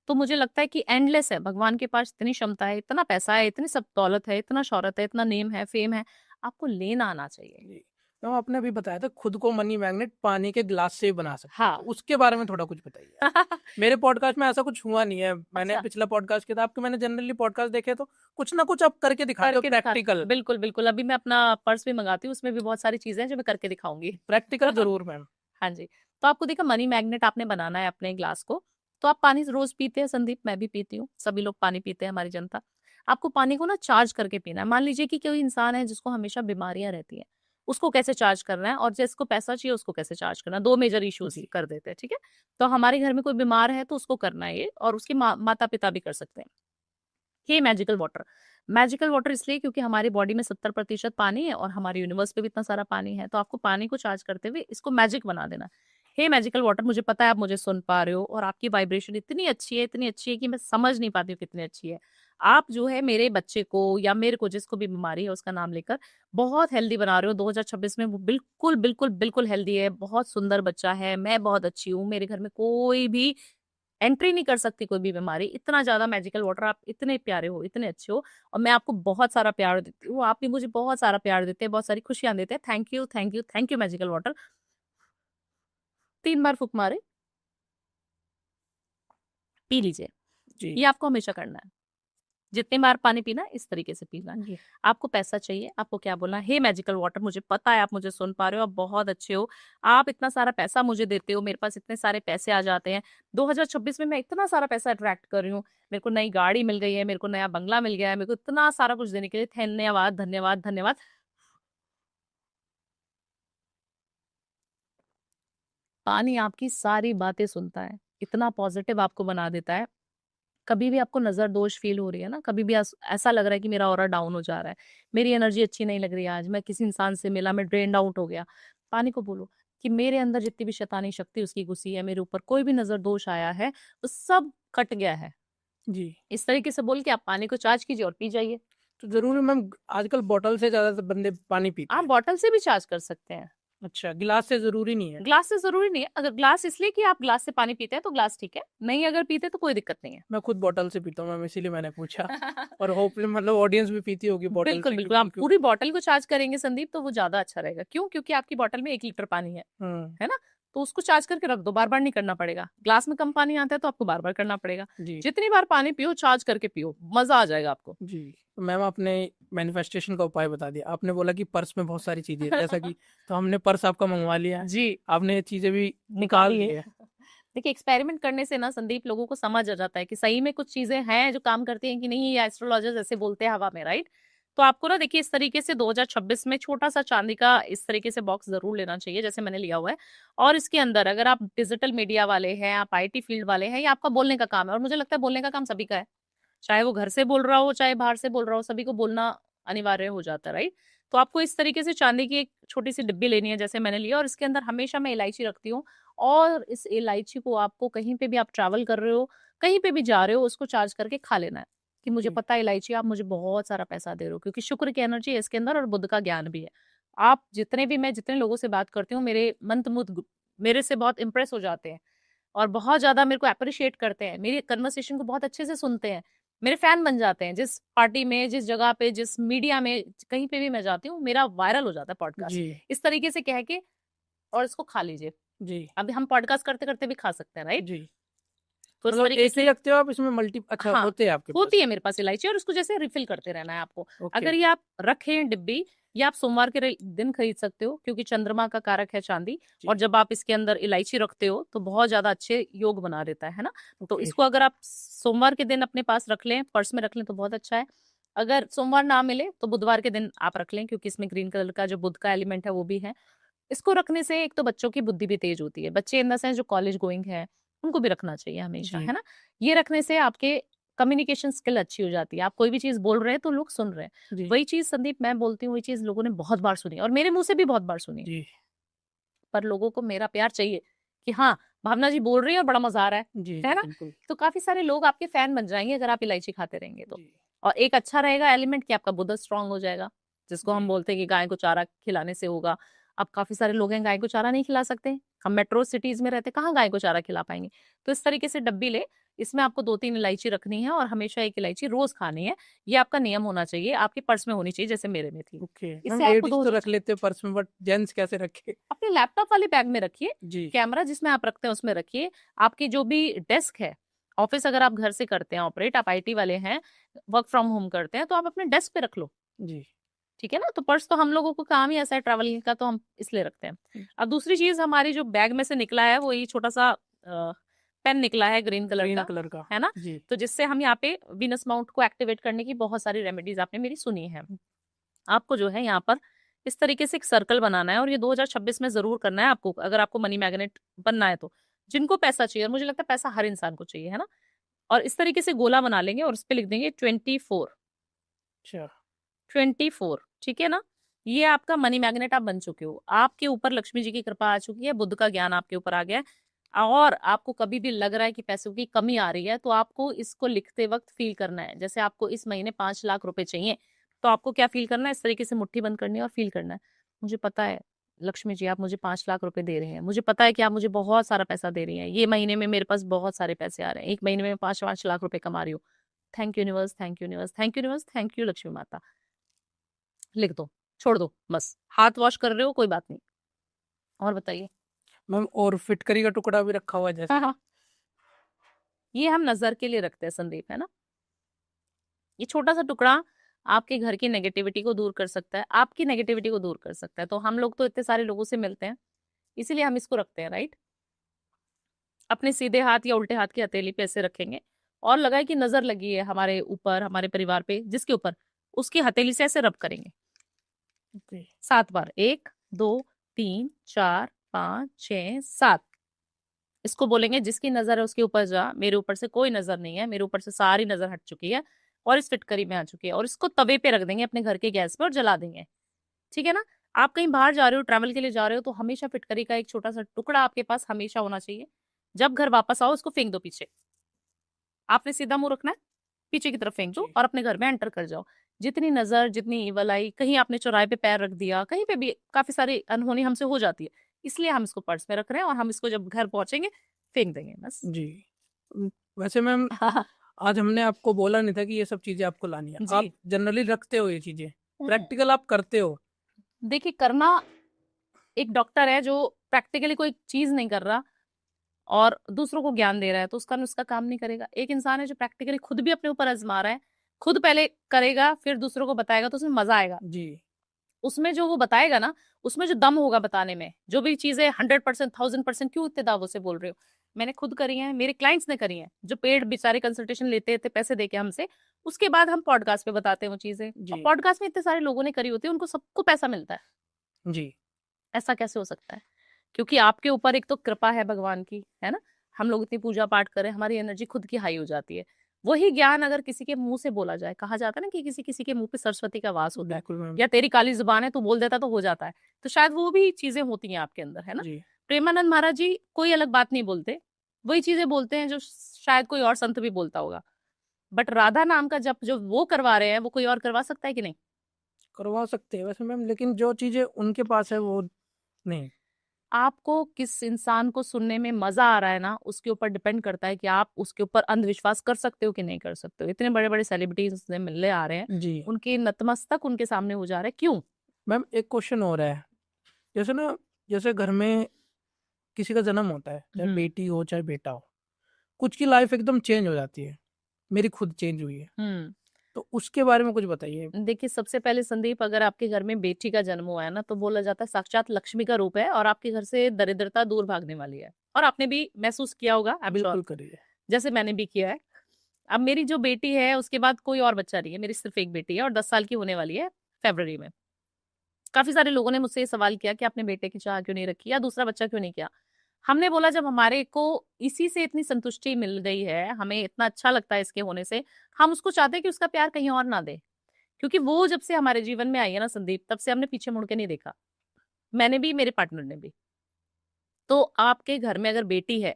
तो मुझे लगता है कि एंडलेस है, भगवान के पास इतनी क्षमता है, इतना पैसा है, इतनी सब दौलत है, इतना शौहरत है, इतना नेम है, फेम है, आपको लेना आना चाहिए। जी, तो आपने अभी बताया था खुद को मनी मैग्नेट पानी के ग्लास से ही बना सकते हैं, हाँ। तो उसके बारे में थोड़ा कुछ बताइए आप। मेरे पॉडकास्ट में ऐसा कुछ हुआ नहीं है, मैंने अच्छा, पिछला पॉडकास्ट किया था आपके, मैंने जनरली पॉडकास्ट देखे तो कुछ ना कुछ आप करके दिखाते हो करके दिखा, प्रैक्टिकल। बिल्कुल बिल्कुल। अभी मैं अपना पर्स भी मंगाती हूँ, उसमें भी बहुत सारी चीजें हैं जो मैं करके दिखाऊंगी। प्रैक्टिकल जरूर मैम। हाँ जी। तो आपको देखा, मनी मैग्नेट आपने बनाना है अपने ग्लास को। तो आप पानी रोज पीते हैं संदीप, मैं भी पीती हूँ, सभी लोग पानी पीते हैं, हमारी जनता। आपको पानी को ना चार्ज करके पीना है। मान लीजिए कि कोई इंसान है जिसको हमेशा बीमारियां रहती हैं, उसको कैसे चार्ज करना है, और जिसको पैसा चाहिए उसको कैसे चार्ज करना है, दो मेजर इश्यूज जी कर देते हैं। ठीक है, तो हमारे घर में कोई बीमार है तो उसको करना है ये, और उसके माता पिता भी कर सकते हैं। ये मैजिकल वाटर, मैजिकल वाटर इसलिए क्योंकि हमारी बॉडी में 70% पानी है और हमारे यूनिवर्स पे भी इतना सारा पानी है। तो आपको पानी को चार्ज करते हुए इसको मैजिक बना देना। हे मैजिकल वाटर, मुझे पता है आप मुझे सुन पा रहे हो और आपकी वाइब्रेशन इतनी अच्छी है, इतनी अच्छी है कि मैं समझ नहीं पाती हूँ कितनी अच्छी है। आप जो है मेरे बच्चे को या मेरे को, जिसको भी बीमारी है उसका नाम लेकर बहुत हेल्दी बना रहे हो। 2026 में वो बिल्कुल बिल्कुल बिल्कुल हेल्दी है, बहुत सुंदर बच्चा है, मैं बहुत अच्छी हूँ, मेरे घर में कोई भी एंट्री नहीं कर सकती कोई भी बीमारी। इतना ज्यादा मैजिकल वाटर, आप इतने प्यारे हो, इतने अच्छे हो, और मैं आपको बहुत सारा प्यार देती हूँ, आप भी मुझे बहुत सारा प्यार देते हैं, बहुत सारी खुशियां देते हैं। Thank you thank you thank you magical water. 3 बार फूक मारे, पी लीजिए। जी ये आपको हमेशा करना है। जितनी बार पानी पीना है, इस तरीके से पीना है। जी। आपको पैसा चाहिए, आपको क्या बोलना है, हे मैजिकल वाटर, मुझे पता है आप मुझे सुन पा रहे हो, आप बहुत अच्छे हो, आप इतना सारा पैसा मुझे देते हो, मेरे पास इतने सारे पैसे आ जाते हैं। 2026 में मैं इतना सारा पैसा अट्रैक्ट कर रही हूँ, मेरे को नई गाड़ी मिल गई है, मेरे को नया बंगला मिल गया है, मेरे को इतना सारा कुछ देने के लिए धन्यवाद धन्यवाद धन्यवाद। पानी आपकी सारी बातें सुनता है, इतना पॉजिटिव आपको बना देता है। कभी भी आपको नजर दोष फील हो रही है ना, कभी भी ऐसा लग रहा है कि मेरा ऑरा डाउन हो जा रहा है, मेरी एनर्जी अच्छी नहीं लग रही है, आज मैं किसी इंसान से मिला, मैं ड्रेन्ड आउट हो गया, पानी को बोलो कि मेरे अंदर जितनी भी शैतानी शक्ति उसकी घुसी है, मेरे ऊपर कोई भी नजर दोष आया है, वो सब कट गया है। जी, इस तरीके से बोल के आप पानी को चार्ज कीजिए और पी जाइए। तो जरूरी मैम, आजकल बोतल से ज्यादा बंदे पानी पीते आप हैं। बॉटल से भी चार्ज कर सकते हैं, अच्छा, गिलास से जरूरी नहीं है। ग्लास से जरूरी नहीं है। अगर ग्लास इसलिए कि आप ग्लास से पानी पीते हैं तो ग्लास ठीक है, नहीं अगर पीते तो कोई दिक्कत नहीं है। मैं खुद बोतल से पीता हूँ मैम, इसीलिए मैंने पूछा। और होपफुली मतलब ऑडियंस भी पीती होगी बोतल बिल्कुल से, बिल्कुल, आप क्योंकि पूरी बॉटल को चार्ज करेंगे संदीप तो वो ज्यादा अच्छा रहेगा। क्यों? क्योंकि आपकी बॉटल में 1 लीटर पानी है ना? तो उसको चार्ज करके रख दो, बार बार नहीं करना पड़ेगा। ग्लास में कम पानी आता है तो आपको बार बार करना पड़ेगा। जी जितनी बार पानी पियो चार्ज करके पियो, मजा आ जाएगा आपको। जी। तो मैम आपने मैनिफेस्टेशन का उपाय बता दिया, आपने बोला कि पर्स में बहुत सारी चीजें हैं, जैसा कि तो हमने पर्स आपका मंगवा लिया है, जी आपने ये चीजें भी निकाल निकाली ली है। है। देखिए एक्सपेरिमेंट करने से ना संदीप लोगों को समझ आ जाता है कि सही में कुछ चीजें हैं जो काम करती हैं कि नहीं, ये एस्ट्रोलॉजर्स ऐसे बोलते हैं हवा में, राइट। तो आपको ना देखिए इस तरीके से 2026 में छोटा सा चांदी का इस तरीके से बॉक्स जरूर लेना चाहिए जैसे मैंने लिया हुआ है। और इसके अंदर अगर आप डिजिटल मीडिया वाले हैं, आप आईटी फील्ड वाले हैं, या आपका बोलने का काम है, और मुझे लगता है बोलने का काम सभी का है, चाहे वो घर से बोल रहा हो चाहे बाहर से बोल रहा हो, सभी को बोलना अनिवार्य हो जाता है, राइट। तो आपको इस तरीके से चांदी की एक छोटी सी डिब्बी लेनी है जैसे मैंने लिया, और इसके अंदर हमेशा मैं इलायची रखती हूँ। और इस इलायची को आपको कहीं पे भी आप ट्रैवल कर रहे हो, कहीं पे भी जा रहे हो, उसको चार्ज करके खा लेना है कि मुझे जी पता है इलायची आप मुझे बहुत सारा पैसा दे रहे हो, क्योंकि शुक्र की एनर्जी है इसके अंदर और बुध का ज्ञान भी है। आप जितने लोगों से बात करती हूँ, मेरे मंत्रमुग्ध मेरे से बहुत इंप्रेस हो जाते हैं और बहुत ज्यादा मेरे को अप्रिशिएट करते हैं, मेरी कन्वर्सेशन को बहुत अच्छे से सुनते हैं, मेरे फैन बन जाते हैं। जिस पार्टी में, जिस जगह पे, जिस मीडिया में, कहीं पे भी मैं जाती हूँ, मेरा वायरल हो जाता है पॉडकास्ट जी इस तरीके से कह के। और इसको खा लीजिए, जी अभी हम पॉडकास्ट करते करते भी खा सकते हैं, राइट। जी। तो इस मतलब तरीके एक ही से रखते हो आप इसमें, मल्टी अच्छा हाँ, होते हैं आपके होती पास? है मेरे पास इलायची, और उसको जैसे रिफिल करते रहना है आपको। ओके। अगर ये आप रखें डिब्बी, या आप सोमवार के दिन खरीद सकते हो क्योंकि चंद्रमा का कारक है चांदी। और जी जब आप इसके अंदर इलायची रखते हो तो बहुत ज्यादा अच्छे योग बना देता है ना। तो ओके। इसको अगर आप सोमवार के दिन अपने पास रख लें, पर्स में रख लें तो बहुत अच्छा है। अगर सोमवार ना मिले तो बुधवार के दिन आप रख लें, क्योंकि इसमें ग्रीन कलर का जो बुध का एलिमेंट है वो भी है। इसको रखने से एक तो बच्चों की बुद्धि भी तेज होती है, बच्चे इन द सेंस जो कॉलेज गोइंग है उनको भी रखना चाहिए हमेशा, जी है ना। ये रखने से आपके कम्युनिकेशन स्किल अच्छी हो जाती है, आप कोई भी चीज बोल रहे हैं तो लोग सुन रहे हैं। जी वही चीज संदीप मैं बोलती हूँ, वही चीज लोगों ने बहुत बार सुनी और मेरे मुंह से भी बहुत बार सुनी। जी पर लोगों को मेरा प्यार चाहिए कि हाँ, भावना जी बोल रही है और बड़ा मजा आ रहा जी है जी ना। बिल्कुल। तो काफी सारे लोग आपके फैन बन जाएंगे अगर आप इलायची खाते रहेंगे तो। जी और एक अच्छा रहेगा एलिमेंट कि आपका बुद्ध स्ट्रांग हो जाएगा, जिसको जी हम बोलते हैं कि गाय को चारा खिलाने से होगा। अब काफी सारे लोग हैं गाय को चारा नहीं खिला सकते, हम मेट्रो सिटीज में रहते, कहाँ गाय को चारा खिला पाएंगे। तो इस तरीके से डब्बी ले, इसमें आपको 2-3 इलायची रखनी है और हमेशा एक इलायची रोज खानी है। ये आपका नियम होना चाहिए, आपके पर्स में होनी चाहिए जैसे मेरे में थी। ओके। मैम इससे आपको लेडीज दो तो रख लेते हैं पर्स में, बट जेंट्स कैसे रखे? अपने लैपटॉप वाले बैग में रखिए, जी कैमरा जिसमें आप रखते हैं उसमें रखिए। आपकी जो भी डेस्क है, ऑफिस अगर आप घर से करते हैं ऑपरेट, आप आईटी वाले हैं, वर्क फ्रॉम होम करते हैं, तो आप अपने डेस्क पे रख लो, जी ठीक है ना। तो पर्स तो हम लोगों को काम ही ऐसा है ट्रैवलिंग का, तो हम इसलिए रखते हैं। अब दूसरी चीज हमारी जो बैग में से निकला है वो ये छोटा सा पेन निकला है ग्रीन कलर ग्रीन का, कलर का। है ना। जी तो जिससे हम यहाँ पे वीनस माउंट को एक्टिवेट करने की बहुत सारी रेमेडीज आपने मेरी सुनी है। आपको जो है यहाँ पर इस तरीके से एक सर्कल बनाना है, और ये 2026 में जरूर करना है आपको अगर आपको मनी मैग्नेट बनना है तो। जिनको पैसा चाहिए, और मुझे लगता है पैसा हर इंसान को चाहिए, है ना। और इस तरीके से गोला बना लेंगे और उस पर लिख देंगे 24, अच्छा 24, ठीक है ना। ये आपका मनी मैग्नेट, आप बन चुके हो, आपके ऊपर लक्ष्मी जी की कृपा आ चुकी है, बुद्ध का ज्ञान आपके ऊपर आ गया है। और आपको कभी भी लग रहा है कि पैसों की कमी आ रही है, तो आपको इसको लिखते वक्त फील करना है जैसे आपको इस महीने 5 लाख रुपए चाहिए। तो आपको क्या फील करना है, इस तरीके से मुट्ठी बंद करनी है और फील करना है, मुझे पता है लक्ष्मी जी आप मुझे 5 लाख रुपए दे रहे हैं, मुझे पता है कि आप मुझे बहुत सारा पैसा दे रही हैं, ये महीने में मेरे पास बहुत सारे पैसे आ रहे हैं, एक महीने में मैं 5-5 लाख रुपए कमा रही हूँ। Thank you universe, thank you universe, thank you universe, thank you Lakshmi माता। लिख दो, छोड़ दो, बस हाथ वॉश कर रहे हो कोई बात नहीं। और बताइए। मैम, और फिटकरी का टुकड़ा भी रखा हुआ है हाँ जैसे? हाँ, ये हम नजर के लिए रखते हैं संदीप, है ना। ये छोटा सा टुकड़ा आपके घर की नेगेटिविटी को दूर कर सकता है, आपकी नेगेटिविटी को दूर कर सकता है। तो हम लोग तो इतने सारे लोगों से मिलते हैं, इसीलिए हम इसको रखते हैं, राइट। अपने सीधे हाथ या उल्टे हाथ की हथेली पे ऐसे रखेंगे, और लगाए कि नजर लगी है हमारे ऊपर, हमारे परिवार पे, जिसके ऊपर, उसकी हथेली से ऐसे रब करेंगे ओके 7 बार, 1, 2, 3, 4, 5, 6, 7। इसको बोलेंगे जिसकी नजर है उसके ऊपर जा, मेरे ऊपर से कोई नजर नहीं है, मेरे ऊपर से सारी नजर हट चुकी है और इस फिटकरी में आ चुकी है। और इसको तवे पे रख देंगे अपने घर के गैस पे और जला देंगे, ठीक है ना। आप कहीं बाहर जा रहे हो, ट्रैवल के लिए जा रहे हो, तो हमेशा फिटकरी का एक छोटा सा टुकड़ा आपके पास हमेशा होना चाहिए। जब घर वापस आओ उसको फेंक दो पीछे, आपने सीधा मुंह रखना है, पीछे की तरफ फेंक दो जी और अपने घर में एंटर कर जाओ। जितनी नजर, जितनी ईवल आई, कहीं आपने चौराहे पे पैर रख दिया, कहीं पे भी काफी सारी अनहोनी हमसे हो जाती है, इसलिए हम इसको पर्स में रख रहे हैं और हम इसको जब घर पहुंचेंगे फेंक देंगे बस। जी। वैसे मैम, आज हमने आपको बोला नहीं था कि ये सब चीजें आपको लानी है, आप जी जनरली रखते हो ये चीजें, प्रैक्टिकल आप करते हो? देखिए, करना, एक डॉक्टर है जो प्रैक्टिकली कोई चीज नहीं कर रहा और दूसरों को ज्ञान दे रहा है तो उसका नुस्खा काम नहीं करेगा। एक इंसान है जो प्रैक्टिकली खुद भी अपने ऊपर आजमा रहा है, खुद पहले करेगा फिर दूसरों को बताएगा तो उसमें मजा आएगा। जी उसमें जो वो बताएगा ना, उसमें जो दम होगा बताने में, जो भी चीजें 100%, 1000%, क्यों इतने दावों से बोल रहे हो, मैंने खुद करी है, मेरे क्लाइंट्स ने करी है, जो पेड बेचारे कंसल्टेशन लेते थे पैसे देके हमसे, उसके बाद हम पॉडकास्ट पे बताते हैं वो चीजें। और जी पॉडकास्ट में इतने सारे लोगों ने करी होती है, उनको सबको पैसा मिलता है। जी ऐसा कैसे हो सकता है? क्योंकि आपके ऊपर एक तो कृपा है भगवान की, है ना। हम लोग इतनी पूजा पाठ करें, हमारी एनर्जी खुद की हाई हो जाती है। वही ज्ञान अगर किसी के मुंह से बोला जाए, कहा जाता है ना कि किसी किसी के मुंह पे सरस्वती का वास होता है, बिल्कुल मैम। या तेरी काली जुबान है तू बोल देता तो हो जाता है, तो शायद वो भी चीजें होती हैं आपके अंदर, है ना। जी प्रेमानंद महाराज जी कोई अलग बात नहीं बोलते, वही चीजें बोलते हैं जो शायद कोई और संत भी बोलता होगा। बट राधा नाम का जप जो वो करवा रहे हैं, वो कोई और करवा सकता है कि नहीं? करवा सकते हैं वैसे मैम, लेकिन जो चीजें उनके पास है वो नहीं। आपको किस इंसान को सुनने में मजा आ रहा है ना, उसके ऊपर डिपेंड करता है कि आप उसके ऊपर अंधविश्वास कर सकते हो कि नहीं कर सकते हो। इतने बड़े बड़े सेलिब्रिटीज से मिलने आ रहे हैं, जी उनके नतमस्तक उनके सामने हो जा रहे हैं, क्यों? मैम, एक क्वेश्चन हो रहा है। जैसे ना, जैसे घर में किसी का जन्म होता है, चाहे हम्म। बेटी हो चाहे बेटा हो, कुछ की लाइफ एकदम चेंज हो जाती है। मेरी खुद चेंज हुई है, हम्म। तो उसके बारे में कुछ बताइए। देखिए, सबसे पहले संदीप, अगर आपके घर में बेटी का जन्म हुआ है ना, तो बोला जाता है साक्षात लक्ष्मी का रूप है और आपके घर से दरिद्रता दूर भागने वाली है। और आपने भी महसूस किया होगा, आई एम श्योर, बिल्कुल करिए। जैसे मैंने भी किया है। अब मेरी जो बेटी है उसके बाद कोई और बच्चा नहीं है, मेरी सिर्फ एक बेटी है और 10 साल की होने वाली है फरवरी में। काफी सारे लोगों ने मुझसे ये सवाल किया कि आपने बेटे की चाह क्यों नहीं रखी या दूसरा बच्चा क्यों नहीं किया। हमने बोला जब हमारे को इसी से इतनी संतुष्टि मिल गई है, हमें इतना अच्छा लगता है इसके होने से, हम उसको चाहते हैं कि उसका प्यार कहीं और ना दे। क्योंकि वो जब से हमारे जीवन में आई है ना संदीप, तब से हमने पीछे मुड़ के नहीं देखा, मैंने भी, मेरे पार्टनर ने भी। तो आपके घर में अगर बेटी है,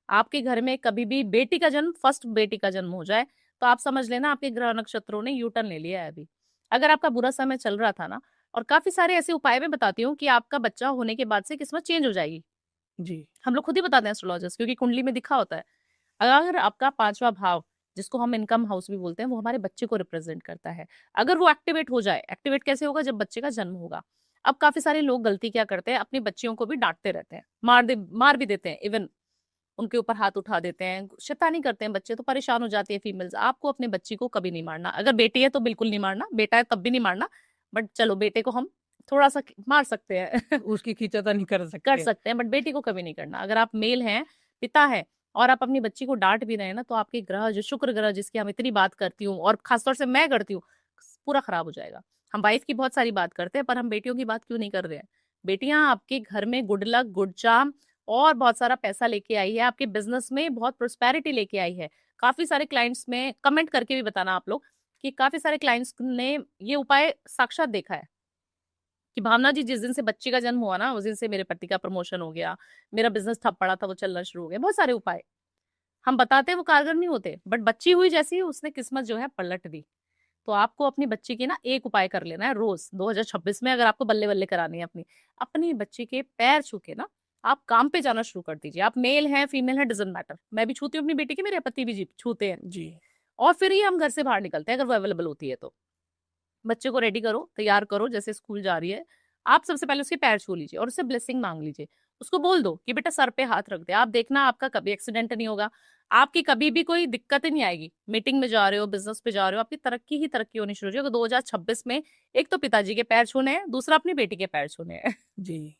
आपके घर में कभी भी बेटी का जन्म, फर्स्ट बेटी का जन्म हो जाए, तो आप समझ लेना आपके ग्रह नक्षत्रों ने यू टर्न ले लिया है अभी। अगर आपका बुरा समय चल रहा था ना, और काफी सारे ऐसे उपाय मैं बताती हूँ कि आपका बच्चा होने के बाद से किस्मत चेंज हो जाएगी। जी हम लोग खुद ही बताते हैं एस्ट्रोलॉजर्स, क्योंकि कुंडली में दिखा होता है। अगर आपका पांचवा भाव, जिसको हम इनकम हाउस भी बोलते हैं, वो हमारे बच्चे को रिप्रेजेंट करता है, अगर वो एक्टिवेट हो जाए, एक्टिवेट कैसे होगा, जब बच्चे का जन्म होगा। अब काफी सारे लोग गलती क्या करते हैं, अपनी बच्चियों को भी डांटते रहते हैं, मार भी देते हैं, इवन उनके ऊपर हाथ उठा देते हैं, शैतानी करते हैं बच्चे, तो परेशान हो जाती है फीमेल्स। आपको अपने बच्ची को कभी नहीं मारना, अगर बेटी है तो बिल्कुल नहीं मारना, बेटा है तब भी नहीं मारना। बट चलो, बेटे को हम थोड़ा सा मार सकते हैं उसकी खींचातानी कर कर सकते हैं। सकते हैं, बट बेटी को कभी नहीं करना। अगर आप मेल हैं, पिता है, और आप अपनी बच्ची को डांट भी रहे हैं ना, तो आपके ग्रह, जो शुक्र ग्रह जिसकी हम इतनी बात करती हूँ और खासतौर से मैं करती हूँ, पूरा खराब हो जाएगा। हम वाइफ की बहुत सारी बात करते हैं, पर हम बेटियों की बात क्यों नहीं कर रहे हैं? बेटियां आपके घर में गुड लक, गुड चार्म और बहुत सारा पैसा लेके आई है, आपके बिजनेस में बहुत प्रोस्पेरिटी लेके आई है। काफी सारे क्लाइंट्स में कमेंट करके भी बताना आप लोग, कि काफी सारे क्लाइंट्स ने ये उपाय साक्षात देखा है, कि भावना जी जिस दिन से बच्ची का जन्म हुआ ना, उस दिन से मेरे पति का प्रमोशन हो गया, मेरा बिजनेस ठप पड़ा था वो चलना शुरू हो गया। बहुत सारे उपाय हम बताते हैं, वो कारगर नहीं होते, बट बच्ची हुई जैसी ही उसने किस्मत जो है पलट दी। तो आपको अपनी बच्ची की ना एक उपाय कर लेना है रोज 2026 में, अगर आपको बल्ले बल्ले करानी है अपनी, अपनी बच्ची के पैर छू के ना आप काम पे जाना शुरू कर दीजिए। आप मेल हैं, फीमेल है, डजेंट मैटर, मैं भी छूती हूँ अपनी बेटी के, मेरे पति भी छूते हैं। जी और फिर ही हम घर से बाहर निकलते हैं, अगर वो अवेलेबल होती है तो। बच्चे को रेडी करो, तैयार करो, जैसे स्कूल जा रही है, आप सबसे पहले उसके पैर छू लीजिए और उससे ब्लेसिंग मांग लीजिए। उसको बोल दो कि बेटा सर पे हाथ रख दे, आप देखना आपका कभी एक्सीडेंट नहीं होगा, आपकी कभी भी कोई दिक्कत ही नहीं आएगी। मीटिंग में जा रहे हो, बिजनेस पे जा रहे हो, आपकी तरक्की ही तरक्की होनी शुरू हो जाएगी। 2026 में एक तो पिताजी के पैर छूने हैं, दूसरा अपनी बेटी के पैर छूने हैं जी।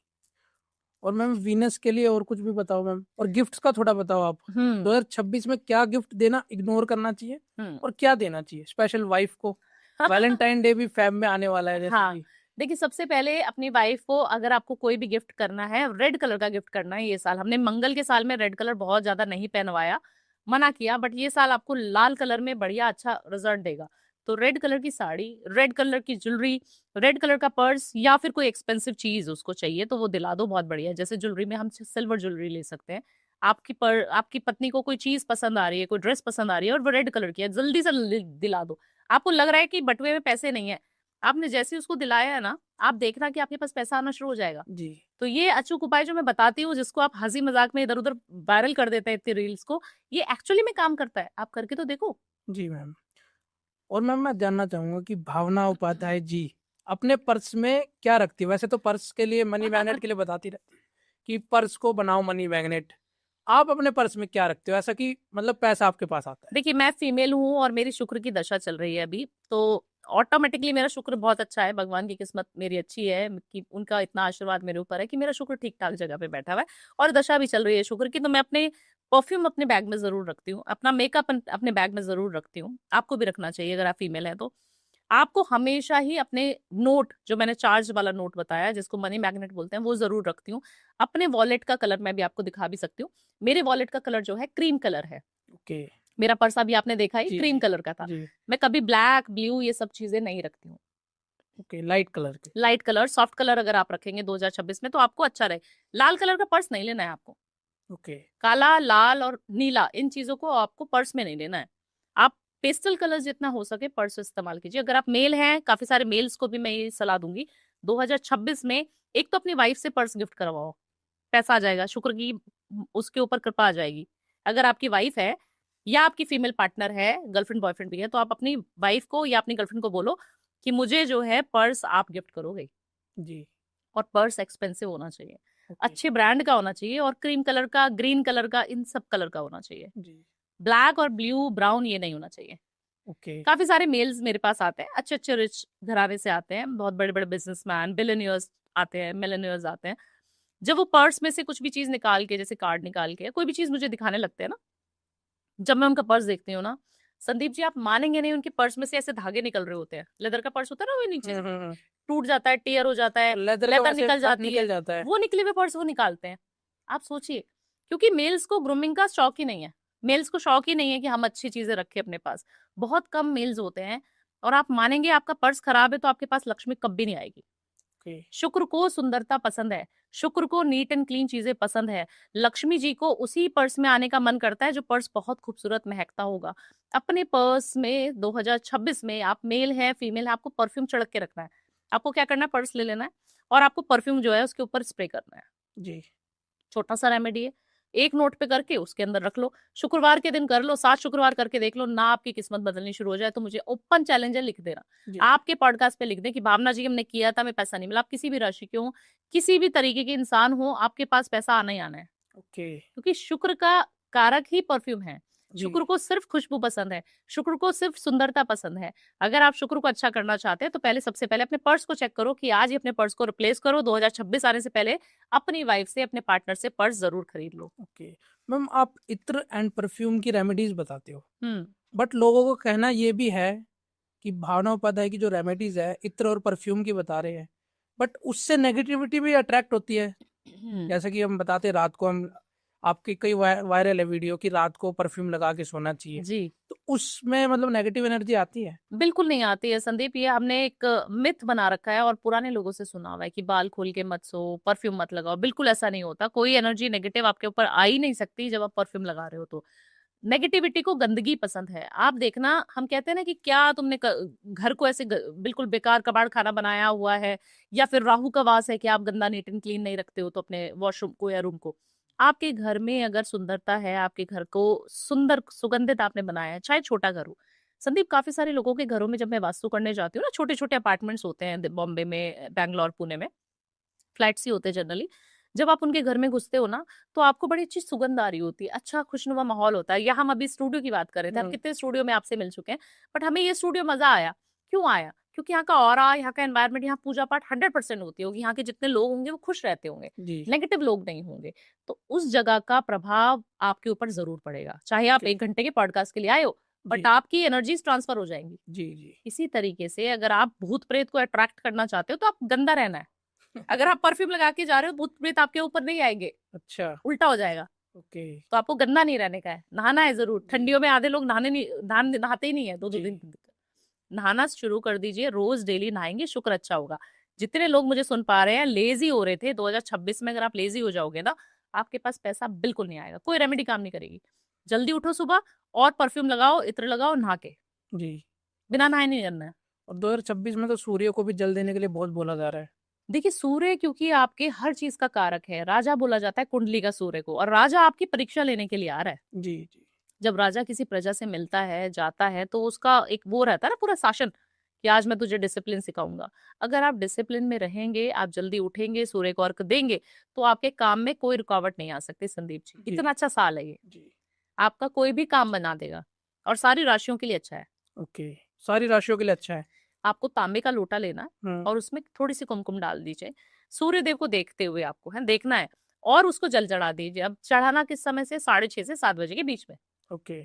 और मैम, वीनस के लिए और कुछ भी बताओ मैम, और गिफ्ट्स का थोड़ा बताओ आप। हम्म। 2026 में क्या गिफ्ट देना इग्नोर करना चाहिए हम्म। और क्या देना चाहिए स्पेशल वाइफ को? वैलेंटाइन डे भी फैब में आने वाला है जैसे हाँ, कि। देखिए, सबसे पहले अपनी वाइफ को अगर आपको कोई भी गिफ्ट करना है, रेड कलर का गिफ्ट करना है। ये साल हमने मंगल के साल में रेड कलर बहुत ज्यादा नहीं पहनवाया, मना किया, बट ये साल आपको लाल कलर में बढ़िया अच्छा रिजल्ट देगा। तो रेड कलर की साड़ी, रेड कलर की ज्वेलरी, रेड कलर का पर्स, या फिर कोई एक्सपेंसिव चीज उसको चाहिए तो वो दिला दो, बहुत बढ़िया। जैसे ज्वेलरी में हम सिल्वर ज्वेलरी ले सकते हैं। आपकी पत्नी को कोई चीज पसंद आ रही है, कोई ड्रेस पसंद आ रही है और वो रेड कलर की है, जल्दी से दिला दो। आपको लग रहा है कि बटुए में पैसे नहीं है, आपने जैसे ही उसको दिलाया है ना, आप देखना कि आपके पास पैसा आना शुरू हो जाएगा। जी तो ये अचूक उपाय जो मैं बताती हूँ, जिसको आप हंसी मजाक में इधर उधर वायरल कर देते हैं इतनी रील्स को, ये एक्चुअली में काम करता है, आप करके तो देखो। जी मैम। और मैम, मैं जानना चाहूंगा कि भावना उपाध्याय जी अपने पर्स में क्या रखती है? वैसे तो पर्स के लिए, मनी मैग्नेट के लिए बताती रहती है, कि पर्स को बनाओ मनी मैग्नेट। आप अपने पर्स में क्या रखते हो ऐसा कि मतलब पैसा आपके पास आता है? देखिए, मैं फीमेल हूँ और मेरी शुक्र की दशा चल रही है अभी, तो ऑटोमेटिकली मेरा शुक्र बहुत अच्छा है। भगवान की किस्मत मेरी अच्छी है कि उनका इतना आशीर्वाद मेरे ऊपर है कि मेरा शुक्र ठीक ठाक जगह पे बैठा हुआ है और दशा भी चल रही है शुक्र की। तो मैं अपने परफ्यूम अपने बैग में जरूर रखती हूँ, अपना मेकअप अपने बैग में जरूर रखती हूँ। आपको भी रखना चाहिए अगर आप फीमेल है तो। आपको हमेशा ही अपने नोट, जो मैंने चार्ज वाला नोट बताया जिसको मनी मैग्नेट बोलते हैं, वो जरूर रखती हूँ। अपने वॉलेट का कलर मैं भी आपको दिखा भी सकती हूँ। मेरे वॉलेट का कलर जो है क्रीम कलर है। ओके। मेरा पर्स अभी आपने देखा ही जी क्रीम जी कलर का था। जी। मैं कभी ब्लैक ब्लू ये सब चीजें नहीं रखती हूँ। ओके, लाइट कलर के। लाइट कलर, सॉफ्ट कलर अगर आप रखेंगे 2026 में तो आपको अच्छा रहे। लाल कलर का पर्स नहीं लेना है आपको। ओके। काला, लाल और नीला, इन चीजों को आपको पर्स में नहीं लेना है। आप पेस्टल कलर जितना हो सके पर्स इस्तेमाल कीजिए। अगर आप मेल हैं, काफी सारे मेल्स को भी मैं ये सलाह दूंगी 2026 में, एक तो अपनी वाइफ से पर्स गिफ्ट करवाओ, पैसा आ जाएगा, शुक्र की उसके ऊपर कृपा आ जाएगी। अगर आपकी वाइफ है या आपकी फीमेल पार्टनर है, गर्लफ्रेंड बॉयफ्रेंड भी है, तो आप अपनी वाइफ को या अपनी गर्लफ्रेंड को बोलो कि मुझे जो है पर्स आप गिफ्ट करोगे। जी। और पर्स एक्सपेंसिव होना चाहिए, ओके। अच्छे ब्रांड का होना चाहिए और क्रीम कलर का, ग्रीन कलर का, इन सब कलर का होना चाहिए। जी। ब्लैक और ब्लू ब्राउन ये नहीं होना चाहिए। ओके। काफी सारे मेल्स मेरे पास आते हैं, अच्छे अच्छे रिच घराने से आते हैं, बहुत बड़े बड़े बिजनेसमैन, बिलियनियर्स आते हैं, मिलियनियर्स आते हैं। जब वो पर्स में से कुछ भी चीज निकाल के, जैसे कार्ड निकाल के कोई भी चीज मुझे दिखाने लगते हैं ना, जब मैं उनका पर्स देखती हूँ ना, संदीप जी आप मानेंगे नहीं, उनके पर्स में से ऐसे धागे निकल रहे होते हैं। लेदर का पर्स होता है ना, वो नीचे हम्म। टूट जाता है, टेयर हो जाता है, लेदर का लेदर वैसे निकल जाती निकल है, जाता है। वो निकले हुए पर्स वो निकालते हैं। आप सोचिए, क्योंकि मेल्स को ग्रूमिंग का शौक ही नहीं है। मेल्स को शौक ही नहीं है कि हम अच्छी चीजें रखें अपने पास। बहुत कम मेल्स होते हैं। और आप मानेंगे, आपका पर्स खराब है तो आपके पास लक्ष्मी कभी नहीं आएगी। ओके। शुक्र को सुंदरता पसंद है, शुक्र को नीट एंड क्लीन चीजें पसंद है। लक्ष्मी जी को उसी पर्स में आने का मन करता है जो पर्स बहुत खूबसूरत महकता होगा। अपने पर्स में 2026 में, आप मेल है फीमेल है, आपको परफ्यूम छिड़क के रखना है। आपको क्या करना है, पर्स ले लेना है और आपको परफ्यूम जो है उसके ऊपर स्प्रे करना है। जी। छोटा सा रेमेडी है, एक नोट पे करके उसके अंदर रख लो। शुक्रवार के दिन कर लो, 7 शुक्रवार करके देख लो ना, आपकी किस्मत बदलनी शुरू हो जाए तो मुझे ओपन चैलेंज है, लिख देना। जी। आपके पॉडकास्ट पे लिख दें कि भावना जी हमने किया था, हमें पैसा नहीं मिला। आप किसी भी राशि के हो, किसी भी तरीके के इंसान हो, आपके पास पैसा आना ही आना है। ओके। क्योंकि शुक्र का कारक ही परफ्यूम है। जी। शुक्र को सिर्फ खुशबू पसंद है, शुक्र को सिर्फ सुंदरता पसंद है। अगर आप शुक्र को अच्छा करना चाहते हैं तो पहले, सबसे पहले अपने पर्स को चेक करो कि आज ही अपने पर्स को रिप्लेस करो। 2026 आने से पहले अपनी वाइफ से, अपने पार्टनर से पर्स जरूर खरीद लो। ओके मैम, आप इत्र एंड परफ्यूम की रेमेडीज बताते हो, हम्म। बट लोगों को कहना ये भी है कि भावना उपाध्याय की जो रेमेडीज है इत्र और परफ्यूम की बता रहे हैं, बट उससे नेगेटिविटी भी अट्रैक्ट होती है। जैसे कि हम बताते हैं रात को हम, आपकी कई वायरल है वीडियो कि रात को परफ्यूम लगा के सोना चाहिए, जी, तो उसमें मतलब नेगेटिव एनर्जी आती है? बिल्कुल नहीं आती है संदीप। ये हमने एक मिथ बना रखा है और पुराने लोगों से सुना हुआ है कि बाल खोल के मत सो, परफ्यूम मत लगाओ। बिल्कुल ऐसा नहीं होता। कोई एनर्जी नेगेटिव आपके ऊपर आ ही नहीं सकती जब आप परफ्यूम लगा रहे हो तो। नेगेटिविटी को गंदगी पसंद है। आप देखना, हम कहते हैं ना कि क्या तुमने घर को ऐसे बिल्कुल बेकार कबाड़ खाना बनाया हुआ है, या फिर राहु का वास है कि आप गंदा नीट एंड क्लीन नहीं रखते हो तो अपने वॉशरूम को या रूम को। आपके घर में अगर सुंदरता है, आपके घर को सुंदर सुगंधित आपने बनाया है, चाहे छोटा घर हो। संदीप, काफी सारे लोगों के घरों में जब मैं वास्तु करने जाती हूँ ना, छोटे छोटे अपार्टमेंट्स होते हैं बॉम्बे में, बैंगलोर, पुणे में फ्लैट्स ही होते हैं जनरली। जब आप उनके घर में घुसते हो ना, तो आपको बड़ी अच्छी सुगंध आ रही होती है, अच्छा खुशनुमा माहौल होता है। या हम अभी स्टूडियो की बात कर रहे थे, आप हम्म। कितने स्टूडियो में आपसे मिल चुके हैं, बट हमें ये स्टूडियो मजा आया। क्यों आया? क्योंकि यहाँ का ऑरा, यहाँ का एनवायरनमेंट, यहाँ पूजा पाठ 100% होती होगी, यहाँ के जितने लोग होंगे वो खुश रहते होंगे, जी। नेगेटिव लोग नहीं होंगे। तो उस जगह का प्रभाव आपके ऊपर जरूर पड़ेगा, चाहे आप ओके। 1 घंटे के पॉडकास्ट के लिए आए हो, बट जी आपकी एनर्जीज ट्रांसफर हो जाएंगी। जी जी। इसी तरीके से अगर आप भूत प्रेत को अट्रैक्ट करना चाहते हो तो आप गंदा रहना है। अगर आप परफ्यूम लगा के जा रहे हो, भूत प्रेत आपके ऊपर नहीं आएंगे, अच्छा। उल्टा हो जाएगा। ओके। तो आपको गंदा नहीं रहने का है, नहाना है जरूर। जी ठंडियों में आधे लोग नहाते ही नहीं है, 2-2 जी। दिन। नहाना शुरू कर दीजिए, रोज डेली नहाएंगे, शुक्र अच्छा होगा। जितने लोग मुझे सुन पा रहे हैं लेजी हो रहे थे 2026 में, अगर आप लेजी हो जाओगे ना, आपके पास पैसा बिल्कुल नहीं आएगा, कोई रेमेडी काम नहीं करेगी। जल्दी उठो सुबह और परफ्यूम लगाओ, इत्र लगाओ, नहा के, जी। बिना नहाए नहीं करना है। और 2026 में तो सूर्य को भी जल देने के लिए बहुत बोला जा रहा है। देखिए, सूर्य क्योंकि आपके हर चीज का कारक है, राजा बोला जाता है कुंडली का सूर्य को, और राजा आपकी परीक्षा लेने के लिए आ रहा है। जी जी। जब राजा किसी प्रजा से मिलता है, जाता है, तो उसका एक वो रहता है ना पूरा शासन, कि आज मैं तुझे डिसिप्लिन सिखाऊंगा। अगर आप डिसिप्लिन में रहेंगे, आप जल्दी उठेंगे, सूर्य को अर्घ देंगे, तो आपके काम में कोई रुकावट नहीं आ सकती संदीप जी। जी इतना अच्छा साल है ये, जी। आपका कोई भी काम बना देगा और सारी राशियों के लिए अच्छा है। ओके, सारी राशियों के लिए अच्छा है। आपको तांबे का लोटा लेना है हम्म। और उसमें थोड़ी सी कुमकुम डाल दीजिए, सूर्य देव को देखते हुए आपको है देखना है, और उसको जल चढ़ा दीजिए। अब चढ़ाना किस समय से, 6:30 से 7 बजे के बीच में। ओके।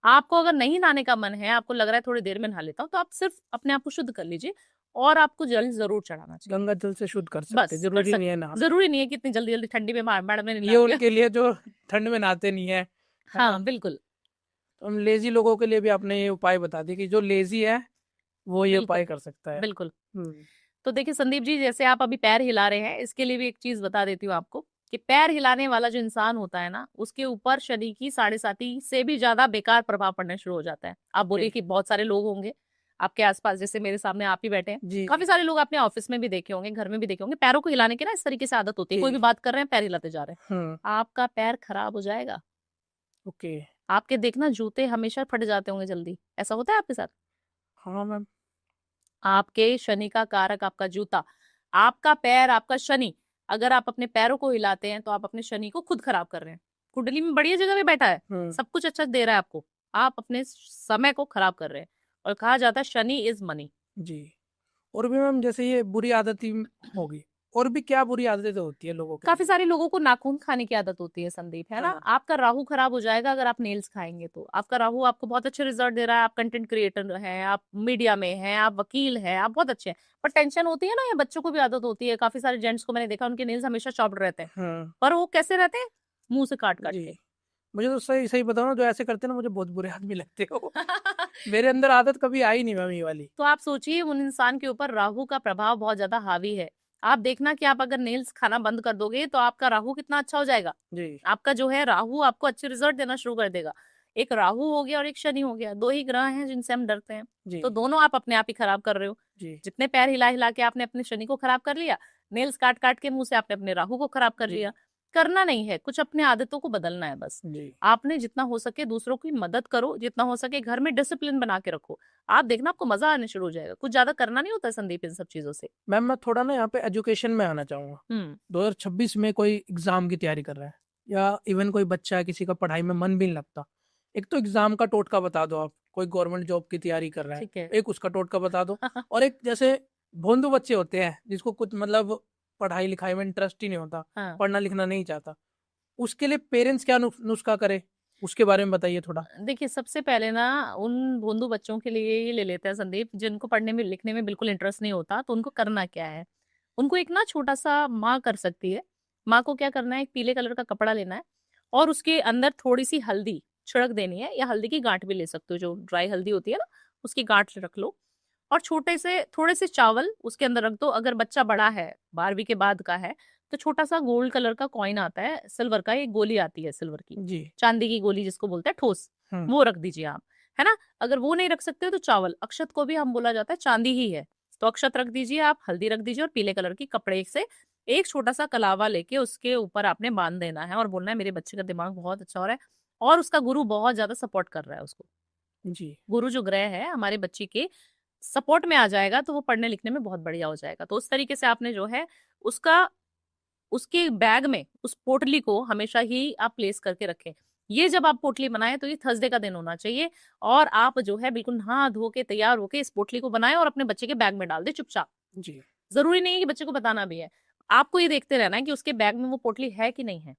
आपको अगर नहीं नहाने का मन है, आपको लग रहा है थोड़ी देर में नहा लेता हूँ, तो आप सिर्फ अपने आप को शुद्ध कर लीजिए और आपको जल जरूर चढ़ाना चाहिए। गंगा जल से शुद्ध कर सकते हैं, बस कर जरूरी नहीं है सकते, नहाना। जरूरी नहीं है कि इतनी जल्दी जल्दी ठंडी में मैडम ने ये नहा लिया। उनके लिए जो ठंड में नहाते नहीं है, है ना। हाँ बिल्कुल तो हम लेजी लोगों के लिए भी आपने ये उपाय बता दिए कि जो लेजी है वो ये बिल्कुल उपाय कर सकता है। बिल्कुल। हम्म। तो देखिए संदीप जी, जैसे आप अभी पैर हिला रहे हैं, इसके लिए भी एक चीज बता देती हूँ आपको कि पैर हिलाने वाला जो इंसान होता है ना, उसके ऊपर शनि की 7.5 से भी ज्यादा बेकार प्रभाव पड़ना शुरू हो जाता है। आप ओके। बोलिए कि बहुत सारे लोग होंगे आपके आसपास, जैसे मेरे सामने आप ही बैठे हैं, जी काफी सारे लोग आपने ऑफिस में भी देखे होंगे, घर में भी देखे होंगे, पैरों को हिलाने की ना इस तरीके से आदत होती है, कोई भी जी। बात कर रहे हैं पैर हिलाते जा रहे हैं, हम्म। आपका पैर खराब हो जाएगा। ओके। आपके देखना जूते हमेशा फट जाते होंगे जल्दी, ऐसा होता है आपके साथ? हाँ मैम। आपके शनि का कारक आपका जूता, आपका पैर आपका शनि। अगर आप अपने पैरों को हिलाते हैं तो आप अपने शनि को खुद खराब कर रहे हैं। कुंडली में बढ़िया जगह पे बैठा है, हम्म। सब कुछ अच्छा दे रहा है आपको, आप अपने समय को खराब कर रहे हैं। और कहा जाता है शनि इज मनी। जी। और भी मैम, जैसे ये बुरी आदत ही होगी, और भी क्या बुरी आदतें होती है लोगों के काफी अंदर? सारे लोगों को नाखून खाने की आदत होती है संदीप, है ना। हाँ। आपका राहु खराब हो जाएगा अगर आप नेल्स खाएंगे तो। आपका राहु आपको बहुत अच्छे रिजल्ट दे रहा है, आप कंटेंट क्रिएटर हैं, आप मीडिया में हैं, आप वकील हैं, आप बहुत अच्छे हैं, पर टेंशन होती है ना, ये बच्चों को भी आदत होती है। काफी सारे जेंट्स को मैंने देखा, उनके नेल्स हमेशा चॉप्ड रहते हैं, हाँ। पर वो कैसे रहते हैं, मुंह से काट काट जी। के। मुझे तो सही सही बताओ ना, जो ऐसे करते हैं ना मुझे बहुत बुरे आदमी लगते हो। मेरे अंदर आदत कभी आई नहीं मैम ये वाली। तो आप सोचिए उन इंसान के ऊपर राहु का प्रभाव बहुत ज्यादा हावी है। आप देखना कि आप अगर नेल्स खाना बंद कर दोगे तो आपका राहु कितना अच्छा हो जाएगा। जी आपका जो है राहु आपको अच्छे रिजल्ट देना शुरू कर देगा। एक राहु हो गया और एक शनि हो गया, दो ही ग्रह हैं जिनसे हम डरते हैं। जी तो दोनों आप अपने आप ही खराब कर रहे हो। जी जितने पैर हिला हिला के आपने अपने शनि को खराब कर लिया, नेल्स काट काट के मुंह से आपने अपने राहु को खराब कर जी लिया। करना नहीं है कुछ, अपने आदतों को बदलना है बस। जी। आपने जितना हो सके दूसरों की मदद करो, जितना हो सके घर में डिसिप्लिन बना के रखो। आप देखना आपको मजा आने शुरू हो जाएगा। कुछ ज्यादा करना नहीं होता संदीप इन सब चीजों से। मैम मैं थोड़ा ना यहाँ पे एजुकेशन में आना चाहूँगा। हम्म 2026 में कोई एग्जाम की तैयारी कर रहा है, या इवन कोई बच्चा है किसी का पढ़ाई में मन भी नहीं लगता, एक तो एग्जाम का टोटका बता दो। आप कोई गवर्नमेंट जॉब की तैयारी कर रहा है, ठीक है। एक उसका टोटका बता दो। और एक जैसे भोंदू बच्चे होते हैं जिसको कुछ मतलब पढ़ाई लिखाई में इंटरेस्ट ही नहीं होता, हाँ पढ़ना लिखना नहीं चाहता, उसके लिए पेरेंट्स क्या नुस्खा करे, उसके बारे में बताइए थोड़ा। देखिए सबसे पहले ना उन भोंदू बच्चों के लिए ये ले लेते हैं संदीप, जिनको पढ़ने में लिखने में बिल्कुल इंटरेस्ट नहीं होता। तो उनको करना क्या है, उनको एक ना छोटा सा माँ कर सकती है। माँ को क्या करना है, एक पीले कलर का कपड़ा लेना है और उसके अंदर थोड़ी सी हल्दी छिड़क देनी है, या हल्दी की गांठ भी ले सकते हो, जो ड्राई हल्दी होती है ना, उसकी गांठ रख लो। और छोटे से थोड़े से चावल उसके अंदर रख दो। अगर बच्चा बड़ा है, 12वीं के बाद का है, तो छोटा सा गोल्ड कलर का कॉइन आता है सिल्वर का, एक गोली आती है सिल्वर की, जी। चांदी की गोली जिसको बोलते हैं ठोस, हम्म। वो रख दीजिए आप, है ना। अगर वो नहीं रख सकते हो तो चावल, अक्षत को भी हम बोला जाता है चांदी ही है, तो अक्षत रख दीजिए आप, हल्दी रख दीजिए, और पीले कलर की कपड़े से एक छोटा सा कलावा लेके उसके ऊपर आपने बांध देना है और बोलना है मेरे बच्चे का दिमाग बहुत अच्छा हो रहा है, और उसका गुरु बहुत ज्यादा सपोर्ट कर रहा है उसको। जी गुरु जो ग्रह है हमारे बच्चे के सपोर्ट में आ जाएगा तो वो पढ़ने लिखने में बहुत बढ़िया हो जाएगा। तो उस तरीके से आपने जो है उसका, उसके बैग में उस पोटली को हमेशा ही आप प्लेस करके रखें। ये जब आप पोटली बनाएं तो ये थर्सडे का दिन होना चाहिए, और आप जो है बिल्कुल नहा धो के तैयार होके इस पोटली को बनाएं और अपने बच्चे के बैग में डाल दे चुपचाप। जी। जरूरी नहीं है कि बच्चे को बताना भी है, आपको ये देखते रहना है कि उसके बैग में वो पोटली है कि नहीं है।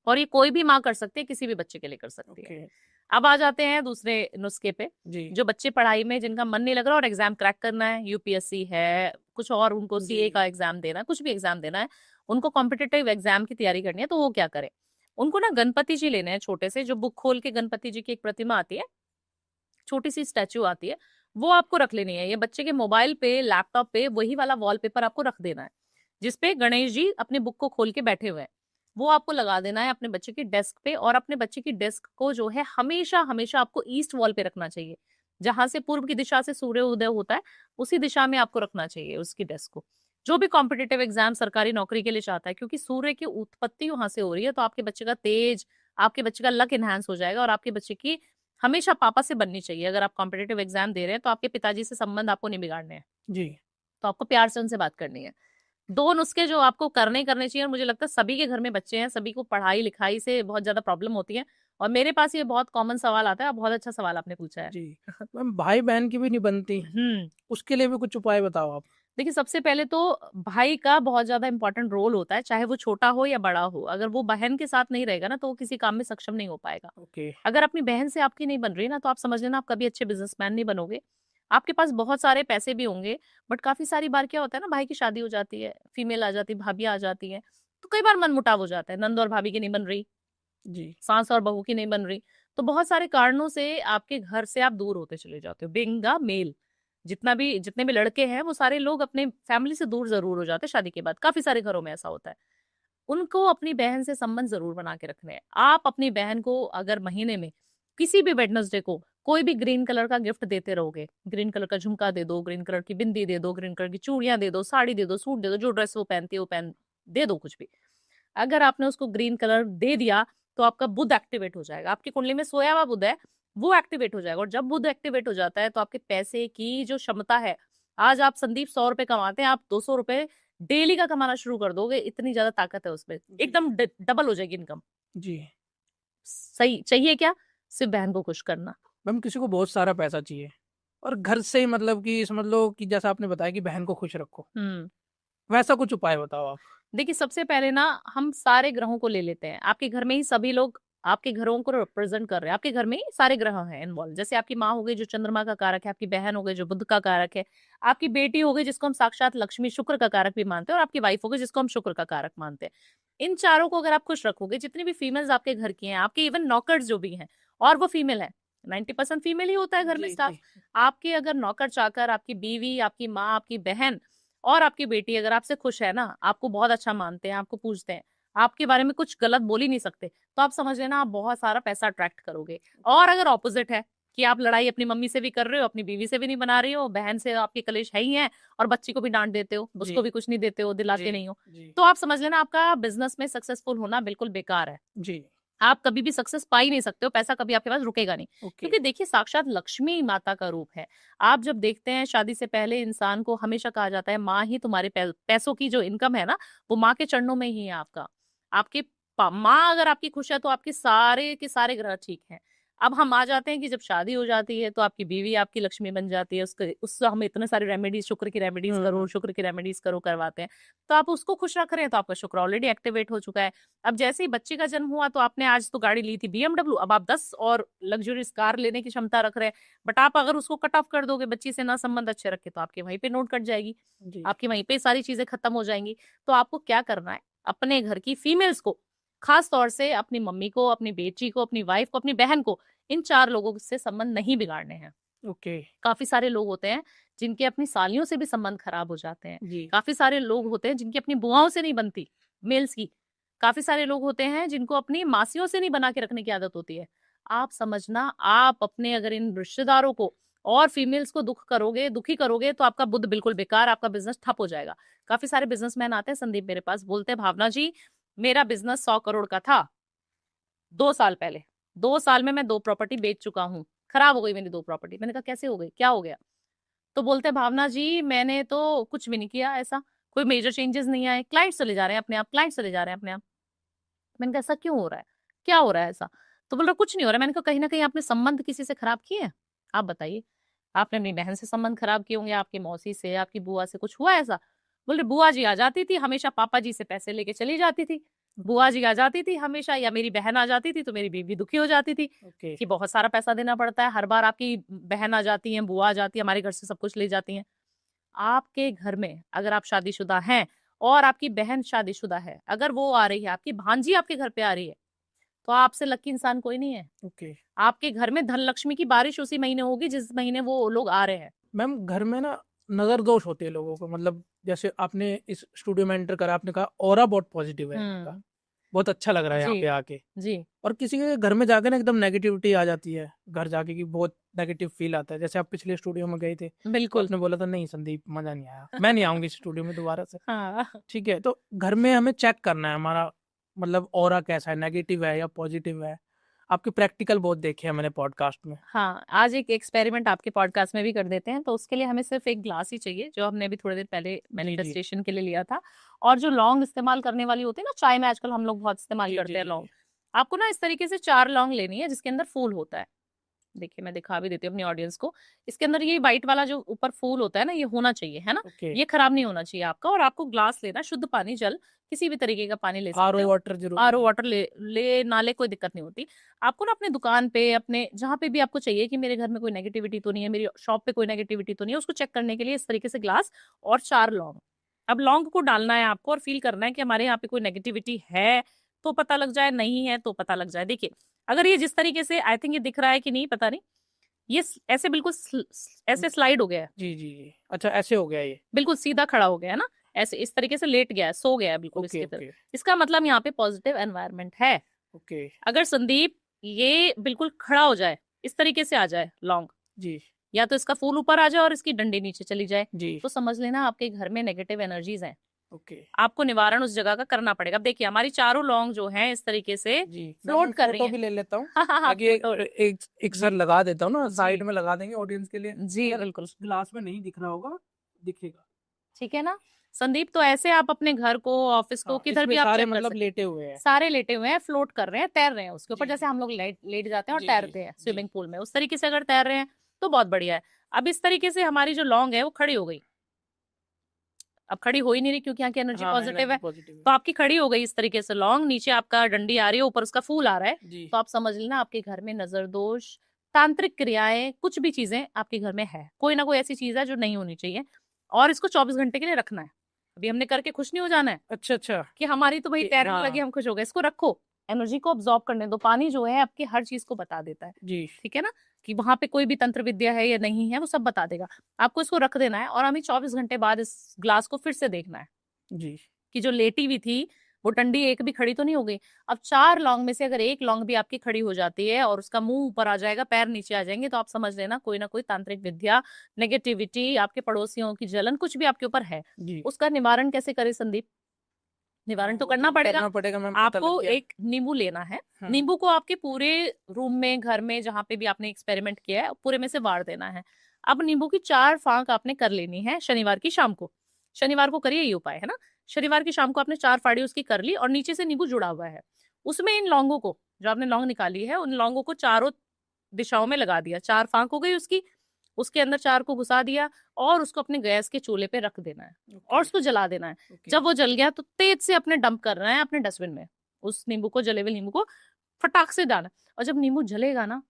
और ये कोई भी माँ कर सकती है, किसी भी बच्चे के लिए कर सकती है। ओके। अब आ जाते हैं दूसरे नुस्खे पे। जी जो बच्चे पढ़ाई में जिनका मन नहीं लग रहा और एग्जाम क्रैक करना है, यूपीएससी है, कुछ और उनको जी सीए का एग्जाम देना है, कुछ भी एग्जाम देना है, उनको कॉम्पिटिटिव एग्जाम की तैयारी करनी है, तो वो क्या करें। उनको ना गणपति जी लेने हैं छोटे से, जो बुक खोल के गणपति जी की एक प्रतिमा आती है, छोटी सी स्टैचू आती है, वो आपको रख लेनी है। ये बच्चे के मोबाइल पे लैपटॉप पे वही वाला वॉलपेपर आपको रख देना है, जिसपे गणेश जी अपने बुक को खोल के बैठे हुए हैं। वो आपको लगा देना है अपने बच्चे की डेस्क पे, और अपने बच्चे की डेस्क को जो है हमेशा हमेशा आपको ईस्ट वॉल पे रखना चाहिए। जहां से पूर्व की दिशा से सूर्य उदय होता है, उसी दिशा में आपको रखना चाहिए उसकी डेस्क को। जो भी कॉम्पिटेटिव एग्जाम सरकारी नौकरी के लिए चाहता है, क्योंकि सूर्य की उत्पत्ति वहां से हो रही है, तो आपके बच्चे का तेज, आपके बच्चे का लक इनहेंस हो जाएगा और आपके बच्चे की हमेशा पापा से बननी चाहिए। अगर आप कॉम्पिटिटिव एग्जाम दे रहे हैं तो आपके पिताजी से संबंध आपको नहीं बिगाड़ने हैं, जी। तो आपको प्यार से उनसे बात करनी है। 2 नुस्खे जो आपको करने चाहिए, और मुझे लगता है सभी के घर में बच्चे हैं, सभी को पढ़ाई-लिखाई से बहुत ज़्यादा प्रॉब्लम होती है, और मेरे पास ये बहुत कॉमन सवाल आता है, बहुत अच्छा सवाल आपने पूछा है। जी। मैम भाई-बहन की भी नहीं बनती, हुँ। उसके लिए भी कुछ उपाय बताओ आप? देखिए, सबसे पहले तो भाई का बहुत ज़्यादा इम्पोर्टेंट रोल होता है, चाहे वो छोटा हो या बड़ा हो। अगर वो बहन के साथ नहीं रहेगा ना, तो वो किसी काम में सक्षम नहीं हो पाएगा। ओके। अगर अपनी बहन से आपकी नहीं बन रही ना, तो आप समझ लेना आप कभी अच्छे बिज़नेसमैन नहीं बनोगे। आपके पास बहुत सारे पैसे भी होंगे, बट काफ़ी सारी बार क्या होता है ना, भाई की शादी हो जाती है, फीमेल आ जाती है, भाभियाँ आ जाती हैं, तो कई बार मनमुटाव हो जाता है, नंद और भाभी की नहीं बन रही, जी। सास और बहू की नहीं बन रही। तो बहुत सारे कारणों से आपके घर से आप दूर होते चले जाते हो। बीइंग अ मेल, जितने भी लड़के हैं, वो सारे लोग अपने फैमिली से दूर ज़रूर हो जाते हैं शादी के बाद। काफ़ी सारे घरों में ऐसा होता है। उनको अपनी बहन से संबंध ज़रूर बना के रखने हैं। आप अपनी बहन को अगर महीने में किसी भी वेडनेसडे को कोई भी ग्रीन कलर का गिफ्ट देते रहोगे, ग्रीन कलर का झुमका दे दो, ग्रीन कलर की बिंदी दे दो, ग्रीन कलर की चूड़ियाँ दे दो, साड़ी दे दो, सूट दे दो, जो ड्रेस वो पहनती है वो पहन दे दो कुछ भी। अगर आपने उसको ग्रीन कलर दे दिया, तो आपका बुध एक्टिवेट हो जाएगा। आपकी कुंडली में सोया हुआ बुध है, वो एक्टिवेट हो जाएगा, और जब बुध एक्टिवेट हो जाता है, तो आपके पैसे की जो क्षमता है, आज आप संदीप ₹100 कमाते हैं, आप ₹200 डेली का कमाना शुरू कर दोगे, इतनी ज़्यादा ताकत है उसमें। जी। एकदम डबल हो जाएगी इनकम। जी। सही चाहिए क्या? सिर्फ़ बहन को खुश करना। मैम किसी को बहुत सारा पैसा चाहिए और घर से ही मतलब कि समझ लो कि जैसा आपने बताया कि बहन को खुश रखो, हुँ। वैसा कुछ उपाय बताओ आप? देखिए, सबसे पहले ना हम सारे ग्रहों को ले लेते हैं। आपके घर में ही सभी लोग आपके घरों को रिप्रेज़ेंट कर रहे हैं। आपके घर में ही सारे ग्रह हैं इन्वॉल्व। जैसे आपकी माँ हो गई जो चंद्रमा का कारक है, आपकी बहन हो गई जो बुध का कारक है, आपकी बेटी हो गई जिसको हम साक्षात लक्ष्मी शुक्र का कारक भी मानते हैं, और आपकी वाइफ हो गई जिसको हम शुक्र का कारक मानते हैं। इन चारों को अगर आप खुश रखोगे, जितनी भी फीमेल्स आपके घर की हैं, आपके इवन नौकर्स जो भी हैं, और वो फीमेल हैं, 90% फीमेल ही होता है घर में जी, स्टाफ। जी। आपके अगर नौकर-चाकर, आपकी बीवी, आपकी माँ, आपकी बहन और आपकी बेटी अगर आपसे खुश है ना, आपको बहुत अच्छा मानते हैं, आपको पूजते हैं, आपके बारे में कुछ गलत बोल ही नहीं सकते, तो आप समझ लेना आप बहुत सारा पैसा अट्रैक्ट करोगे। और अगर ऑपोज़िट है कि आप लड़ाई अपनी मम्मी से भी कर रहे हो, अपनी बीवी से भी नहीं बना रही हो, बहन से आपके कलेश है ही हैं, और बच्ची को भी डाँट देते हो, जी, उसको भी कुछ नहीं देते हो, जी, दिलाते नहीं हो, जी, तो आप समझ लेना आपका बिज़नेस में सक्सेसफुल होना बिल्कुल बेकार है। जी। आप कभी भी सक्सेस पा ही नहीं सकते हो, पैसा कभी आपके पास रुकेगा नहीं। ओके। क्योंकि देखिए साक्षात लक्ष्मी माता का रूप है। आप जब देखते हैं शादी से पहले इंसान को हमेशा कहा जाता है माँ ही तुम्हारे पैसों की जो इनकम है ना, वो माँ के चरणों में ही है आपका। आपकी माँ अगर आपकी खुश है तो आपके सारे के सारे ग्रह ठीक हैं। अब हम आ जाते हैं कि जब शादी हो जाती है तो आपकी बीवी आपकी लक्ष्मी बन जाती है। उससे हम इतने सारे रेमेडीज़ शुक्र की रेमेडीज़ हुँ, करो, हुँ। शुक्र की रेमेडीज़ करो करवाते हैं। तो आप उसको खुश रख रहे हैं तो आपका शुक्र ऑलरेडी एक्टिवेट हो चुका है। अब जैसे ही बच्चे का जन्म हुआ तो आपने आज तो गाड़ी ली थी बीएमडब्ल्यू, अब आप 10 और लग्ज़रियस कार लेने की क्षमता रख रहे हैं। बट आप अगर उसको कट ऑफ कर दोगे बच्ची से ना संबंध अच्छे रख के, तो आपके वहीं पे नोट कट जाएगी। जी, आपकी वहीं पे सारी चीज़ें खत्म हो जाएँगी। तो आपको क्या करना है, अपने घर की फीमेल्स को, ख़ास तौर से अपनी मम्मी को, अपनी बेटी को, अपनी वाइफ़ को, अपनी बहन को, इन 4 लोगों से संबंध नहीं बिगाड़ने हैं। ओके। काफ़ी सारे लोग होते हैं जिनके अपनी सालियों से भी संबंध खराब हो जाते हैं। जी, काफ़ी सारे लोग होते हैं जिनकी अपनी बुआओं से नहीं बनती, मेल्स की। काफ़ी सारे लोग होते हैं जिनको अपनी मासियों से नहीं बना के रखने की आदत होती है। आप समझना आप अपने अगर इन रिश्तेदारों को और फीमेल्स को दुखी करोगे तो आपका बुध बिल्कुल बेकार, आपका बिज़नेस ठप हो जाएगा। काफ़ी सारे बिज़नेसमैन आते हैं संदीप मेरे पास, बोलते हैं भावना जी मेरा बिज़नेस 100 करोड़ का था 2 साल पहले। 2 साल में मैं 2 प्रॉपर्टी बेच चुका हूँ। खराब हो गई मेरी 2 प्रॉपर्टी। मैंने कहा कैसे हो गई? क्या हो गया? तो बोलते हैं भावना जी मैंने तो कुछ भी नहीं किया ऐसा, कोई मेजर चेंजेस नहीं आए, क्लाइंट्स चले जा रहे हैं अपने आप, क्लाइंट्स चले जा रहे हैं अपने आप। मैंने कहा ऐसा क्यों हो रहा है? क्या हो रहा है ऐसा? तो बोल रहा कुछ नहीं हो रहा है। मैंने कहा कहीं न कहीं आपने संबंध किसी से खराब किए हैं? आप बताइए। आपने अपनी बहन से संबंध खराब किए होंगे, आपकी मौसी से, आपकी बुआ से, कुछ हुआ ऐसा? बोल रहे बुआ जी आ जाती थी, हमेशा पापा जी से पैसे लेके चली जाती थी। बुआ जी आ जाती थी हमेशा, या मेरी बहन आ जाती थी तो मेरी बीवी दुखी हो जाती थी ओके। कि बहुत सारा पैसा देना पड़ता है, हर बार आपकी बहन आ जाती हैं, बुआ आ जाती है, हमारे घर से सब कुछ ले जाती हैं। आपके घर में अगर आप शादीशुदा हैं और आपकी बहन शादीशुदा है, अगर वो आ रही है, आपकी भांजी आपके घर पे आ रही है, तो आपसे लकी इंसान कोई नहीं है। ओके। आपके घर में धन लक्ष्मी की बारिश उसी महीने होगी जिस महीने वो लोग आ रहे हैं। मैम घर में ना नज़र दोष होते हैं लोगों को, मतलब जैसे आपने इस स्टूडियो में एंटर करा, आपने कहा ऑरा बहुत पॉजिटिव है इनका, हुँ। बहुत अच्छा लग रहा है यहाँ जी, पे आके। जी, और किसी के घर में जाके ना एकदम नेगेटिविटी आ जाती है, घर जाके कि बहुत नेगेटिव फील आता है। जैसे आप पिछले स्टूडियो में गए थे, तो बिल्कुल। आपने बोला था नहीं संदीप मज़ा नहीं आया, मैं नहीं आऊँगी इस स्टूडियो में दोबारा से। हाँ। ठीक है, तो घर में हमें चेक करना है हमारा मतलब ऑरा कैसा है, नेगेटिव है या पॉजिटिव है। आपके प्रैक्टिकल बहुत देखे हैं मैंने पॉडकास्ट में। हाँ, आज एक एक्सपेरिमेंट आपके पॉडकास्ट में भी कर देते हैं। तो उसके लिए हमें सिर्फ एक ग्लास ही चाहिए, जो हमने अभी थोड़ी देर पहले जी जी मैनिफेस्टेशन के लिए लिया था। और जो लौंग इस्तेमाल करने वाली होती है ना, चाय में आजकल हम लोग बहुत इस्तेमाल जी करते जी हैं जी लौंग। आपको ना इस तरीके से 4 लौंग लेनी है, जिसके अंदर फूल होता है। देखिए, मैं दिखा भी देती हूँ अपनी ऑडियंस को। इसके अंदर ये व्हाइट वाला जो ऊपर फूल होता है ना, ये होना चाहिए, है ना। ओके। ये खराब नहीं होना चाहिए आपका। और आपको ग्लास लेना, शुद्ध पानी, जल, किसी भी तरीके का पानी ले सकते आरओ हो। वाटर जरूरी आरओ है। वाटर ले ना ले, कोई दिक्कत नहीं होती। आपको ना अपने दुकान पे, अपने जहाँ पे भी आपको चाहिए कि मेरे घर में कोई नेगेटिविटी तो नहीं है, मेरी शॉप पे कोई नेगेटिविटी तो नहीं है, उसको चेक करने के लिए इस तरीके से ग्लास और 4 लौंग। अब लौंग को डालना है आपको और फील करना है कि हमारे यहाँ पे कोई नेगेटिविटी है तो पता लग जाए, नहीं है तो पता लग जाए। देखिए, अगर ये जिस तरीके से, आई थिंक ये दिख रहा है कि नहीं पता नहीं, ये ऐसे बिल्कुल ऐसे स्लाइड हो गया है, जी जी जी, अच्छा ऐसे हो गया ये। बिल्कुल सीधा खड़ा हो गया है ना, ऐसे इस तरीके से लेट गया है, सो गया है बिल्कुल ओके इसके तरफ। ओके इसका मतलब यहाँ पे पॉजिटिव एनवायरनमेंट है। ओके। अगर संदीप ये बिल्कुल खड़ा हो जाए, इस तरीके से आ जाए लौंग, जी या तो इसका फूल ऊपर आ जाए और इसकी डंडी नीचे चली जाए, जी। तो समझ लेना आपके घर में नेगेटिव एनर्जीज हैं। ओके आपको निवारण उस जगह का करना पड़ेगा। अब देखिए, हमारी चारों लौंग जो हैं इस तरीके से जी। फ्लोट कर रही फोटो हैं। भी ले लेता हूँ हाँ हाँ हाँ, ताकि फोटो। एक सर लगा देता हूँ ना, जी साइड में लगा देंगे ऑडियंस के लिए। जी, अगर बिल्कुल। ग्लास में नहीं दिख रहा होगा, दिखेगा। ठीक है ना संदीप, तो ऐसे आप अपने घर को, ऑफिस को, हाँ, किधर इसमें भी आप सारे चेक कर मतलब सकते लेटे हुए हैं। हैं। सारे लेटे हुए हैं, फ्लोट कर रहे हैं, तैर रहे हैं उसके ऊपर, जी जैसे जी हम लोग लेट जाते हैं और जी जी तैरते हैं जी। स्विमिंग पूल में, उस तरीके से अगर तैर रहे हैं तो बहुत बढ़िया है। अब इस तरीके से हमारी जो लौंग है वो खड़ी हो गई। अब खड़ी हो ही नहीं रही क्योंकि यहाँ की एनर्जी हाँ, पॉजिटिव एनर्जी है। पॉजिटिव है। तो आपकी खड़ी हो गई इस तरीके से लौंग, नीचे आपका डंडी आ रही है, ऊपर उसका फूल आ रहा है। जी तो आप समझ लेना आपके घर में नजर दोष, तांत्रिक क्रियाएं, कुछ भी चीजें आपके घर में है, कोई ना कोई ऐसी चीज है जो नहीं होनी चाहिए। और इसको 24 घंटे के लिए रखना है। अभी हमने करके खुश नहीं हो जाना है अच्छा अच्छा। कि हमारी तो भाई तैरने लगी, हाँ हम खुश हो गए। इसको रखो, एनर्जी को ऑब्जॉर्ब करने दो। पानी जो है आपकी हर चीज को बता देता है, जी ठीक है ना, कि वहां पे कोई भी तंत्र विद्या है या नहीं है, वो सब बता देगा। आपको इसको रख देना है और हमें 24 घंटे बाद इस ग्लास को फिर से देखना है जी। कि जो लेटी हुई थी वो डंडी एक भी खड़ी तो नहीं हो गई। अब 4 लौंग में से अगर एक लौंग भी आपकी खड़ी हो जाती है और उसका मुंह ऊपर आ जाएगा, पैर नीचे आ जाएंगे, तो आप समझ लेना कोई ना कोई तांत्रिक विद्या, नेगेटिविटी, आपके पड़ोसियों की जलन, कुछ भी आपके ऊपर है। जी उसका निवारण कैसे करे संदीप? हाँ, निवारण तो वो करना तो पड़ेगा। करना पड़ेगा मैम, पता लग आपको गया। एक नींबू लेना है। हाँ नींबू को आपके पूरे रूम में, घर में, जहां पे भी आपने एक्सपेरिमेंट किया है, पूरे में से वार देना है। अब नींबू की 4 फांक आपने कर लेनी है शनिवार की शाम को। शनिवार को करिए ये उपाय, है ना। शनिवार की शाम को आपने 4 फाड़ी उसकी कर ली और नीचे से नींबू जुड़ा हुआ है, उसमें इन लौंगों को, जो आपने लौंग निकाली है, उन लौंगों को चारों दिशाओं में लगा दिया। 4 फांक हो गई उसकी, उसके अंदर 4 को घुसा दिया और उसको अपने गैस के चूल्हे पे रख देना है और ओके उसको जला देना है। ओके जब वो जल गया तो तेज से अपने डंप करना है अपने डस्टबिन में, उस नींबू को, जले हुए नींबू को फटाक से डालना। और जब नींबू जलेगा ना,